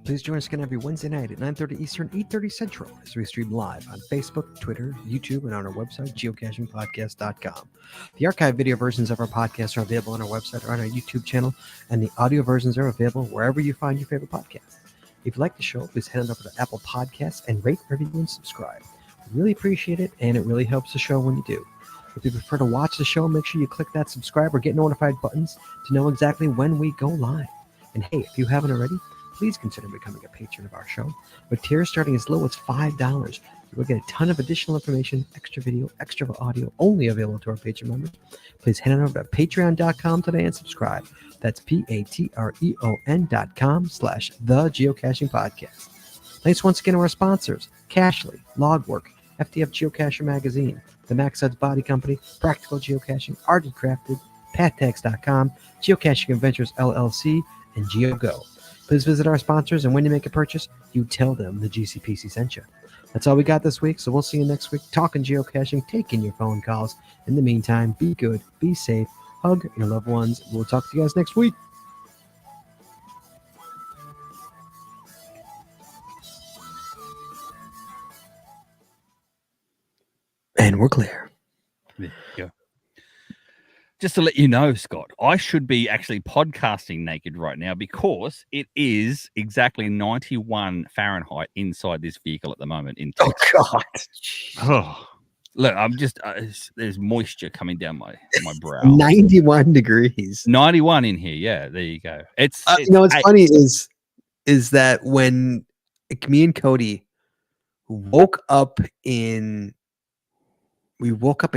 Please join us again every Wednesday night at 9:30 Eastern, 8:30 Central as we stream live on Facebook, Twitter, YouTube, and on our website, geocachingpodcast.com. The archived video versions of our podcast are available on our website or on our YouTube channel, and the audio versions are available wherever you find your favorite podcast. If you like the show, please head on over to Apple Podcasts and rate, review, and subscribe. We really appreciate it, and it really helps the show when you do. If you prefer to watch the show, make sure you click that subscribe or get notified buttons to know exactly when we go live. And hey, if you haven't already, please consider becoming a patron of our show. With tiers starting as low as $5, you will get a ton of additional information, extra video, extra audio, only available to our patron members. Please head on over to patreon.com today and subscribe. That's patreon.com/the Geocaching Podcast. Thanks once again to our sponsors, Cashly, Logwork, FTF Geocacher Magazine, the Max Odds Body Company, Practical Geocaching, Art and Crafted, PatTags.com, Geocaching Adventures LLC, and GeoGo. Please visit our sponsors, and when you make a purchase, you tell them the GCPC sent you. That's all we got this week, so we'll see you next week talking geocaching, taking your phone calls. In the meantime, be good, be safe, hug your loved ones. We'll talk to you guys next week. And we're clear. There you go. Just to let you know, Scott, I should be actually podcasting naked right now because it is exactly 91 Fahrenheit inside this vehicle at the moment. In Texas. God. Oh, Look, I'm just there's moisture coming down my brow. 91 degrees. 91 in here. Yeah, there you go. It's you know what's funny is that when me and Cody woke up in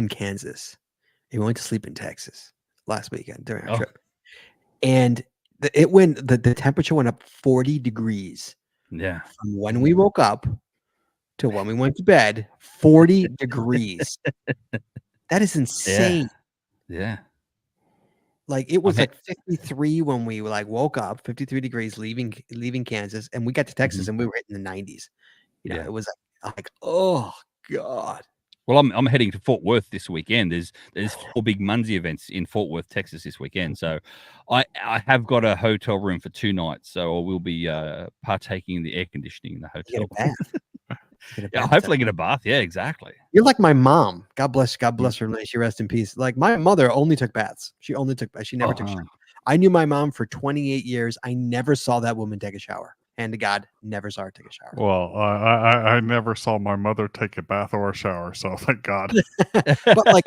Kansas. And we went to sleep in Texas last weekend during our trip, and the temperature went up 40 degrees. Yeah, from when we woke up to when we went to bed. 40 degrees. That is insane. Yeah. Like it was like 53 when we woke up. 53 degrees leaving Kansas, and we got to Texas and we were hitting the 90s. It was like oh god. Well, I'm heading to Fort Worth this weekend. There's 4 big Muncie events in Fort Worth, Texas this weekend. So I have got a hotel room for 2 nights. So I will be partaking in the air conditioning in the hotel. Get a bath. Hopefully get a bath. Yeah, exactly. You're like my mom. God bless her. May she rest in peace. Like my mother only took baths. She never took showers. I knew my mom for 28 years. I never saw that woman take a shower. Hand to God, never saw her take a shower. Well, I never saw my mother take a bath or a shower, so thank God. But like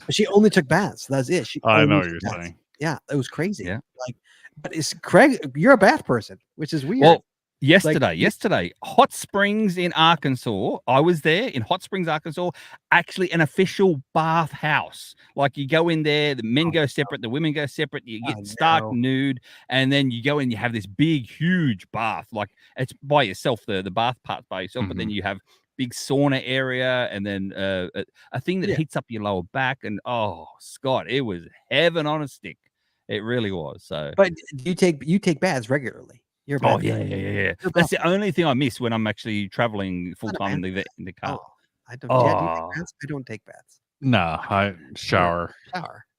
she only took baths. That's it. I know what you're saying. Yeah, it was crazy. Yeah. Like, but it's Craig. You're a bath person, which is weird. Well, yesterday, Hot Springs in Arkansas. I was there in Hot Springs, Arkansas. Actually, an official bath house. Like you go in there, the men go separate, the women go separate. You get stark nude, and then you go in. You have this big, huge bath. Like it's by yourself. The bath part's by yourself, but then you have big sauna area, and then a thing that heats up your lower back. And oh, Scott, it was heaven on a stick. It really was. So, but you take baths regularly. Oh yeah. That's the only thing I miss when I'm actually traveling full time in the car. Oh, I don't. Yeah, do you take baths? I don't take baths. No, I shower.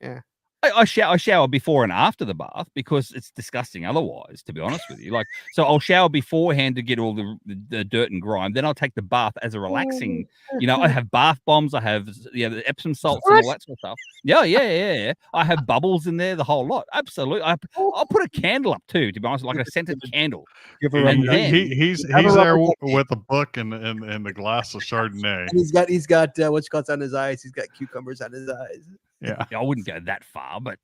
Yeah. I shower before and after the bath because it's disgusting otherwise, to be honest with you. Like, so I'll shower beforehand to get all the dirt and grime. Then I'll take the bath as a relaxing, I have bath bombs. I have, the Epsom salts and all that sort of stuff. Yeah. I have bubbles in there, the whole lot. Absolutely. I'll put a candle up too, to be honest, like a scented candle. And then, he's there with a book and the glass of Chardonnay. And he's got what's called on his eyes. He's got cucumbers on his eyes. Yeah, I wouldn't go that far, but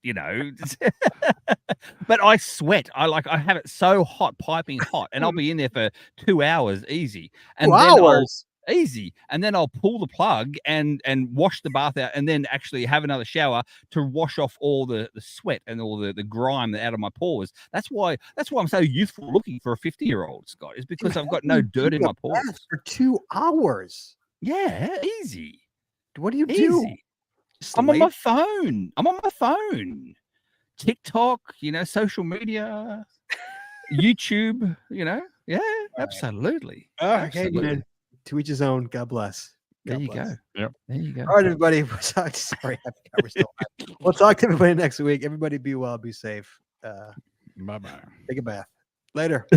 but I sweat. I have it so hot, piping hot, and I'll be in there for 2 hours easy. And 2 hours. easy. And then I'll pull the plug and wash the bath out, and then actually have another shower to wash off all the sweat and all the grime out of my pores. That's why I'm so youthful looking for a 50-year-old, Scott, is because I've got no dirt in my pores. For 2 hours. Yeah, easy. What do you do? Easy. I'm on my phone. TikTok, social media, YouTube, Yeah, absolutely. Okay, man. To each his own. God bless. There you bless. go. Yep. There you go. All right, everybody. Sorry, we're still live. We'll talk to everybody next week. Everybody be well, be safe. Bye-bye. Take a bath. Later.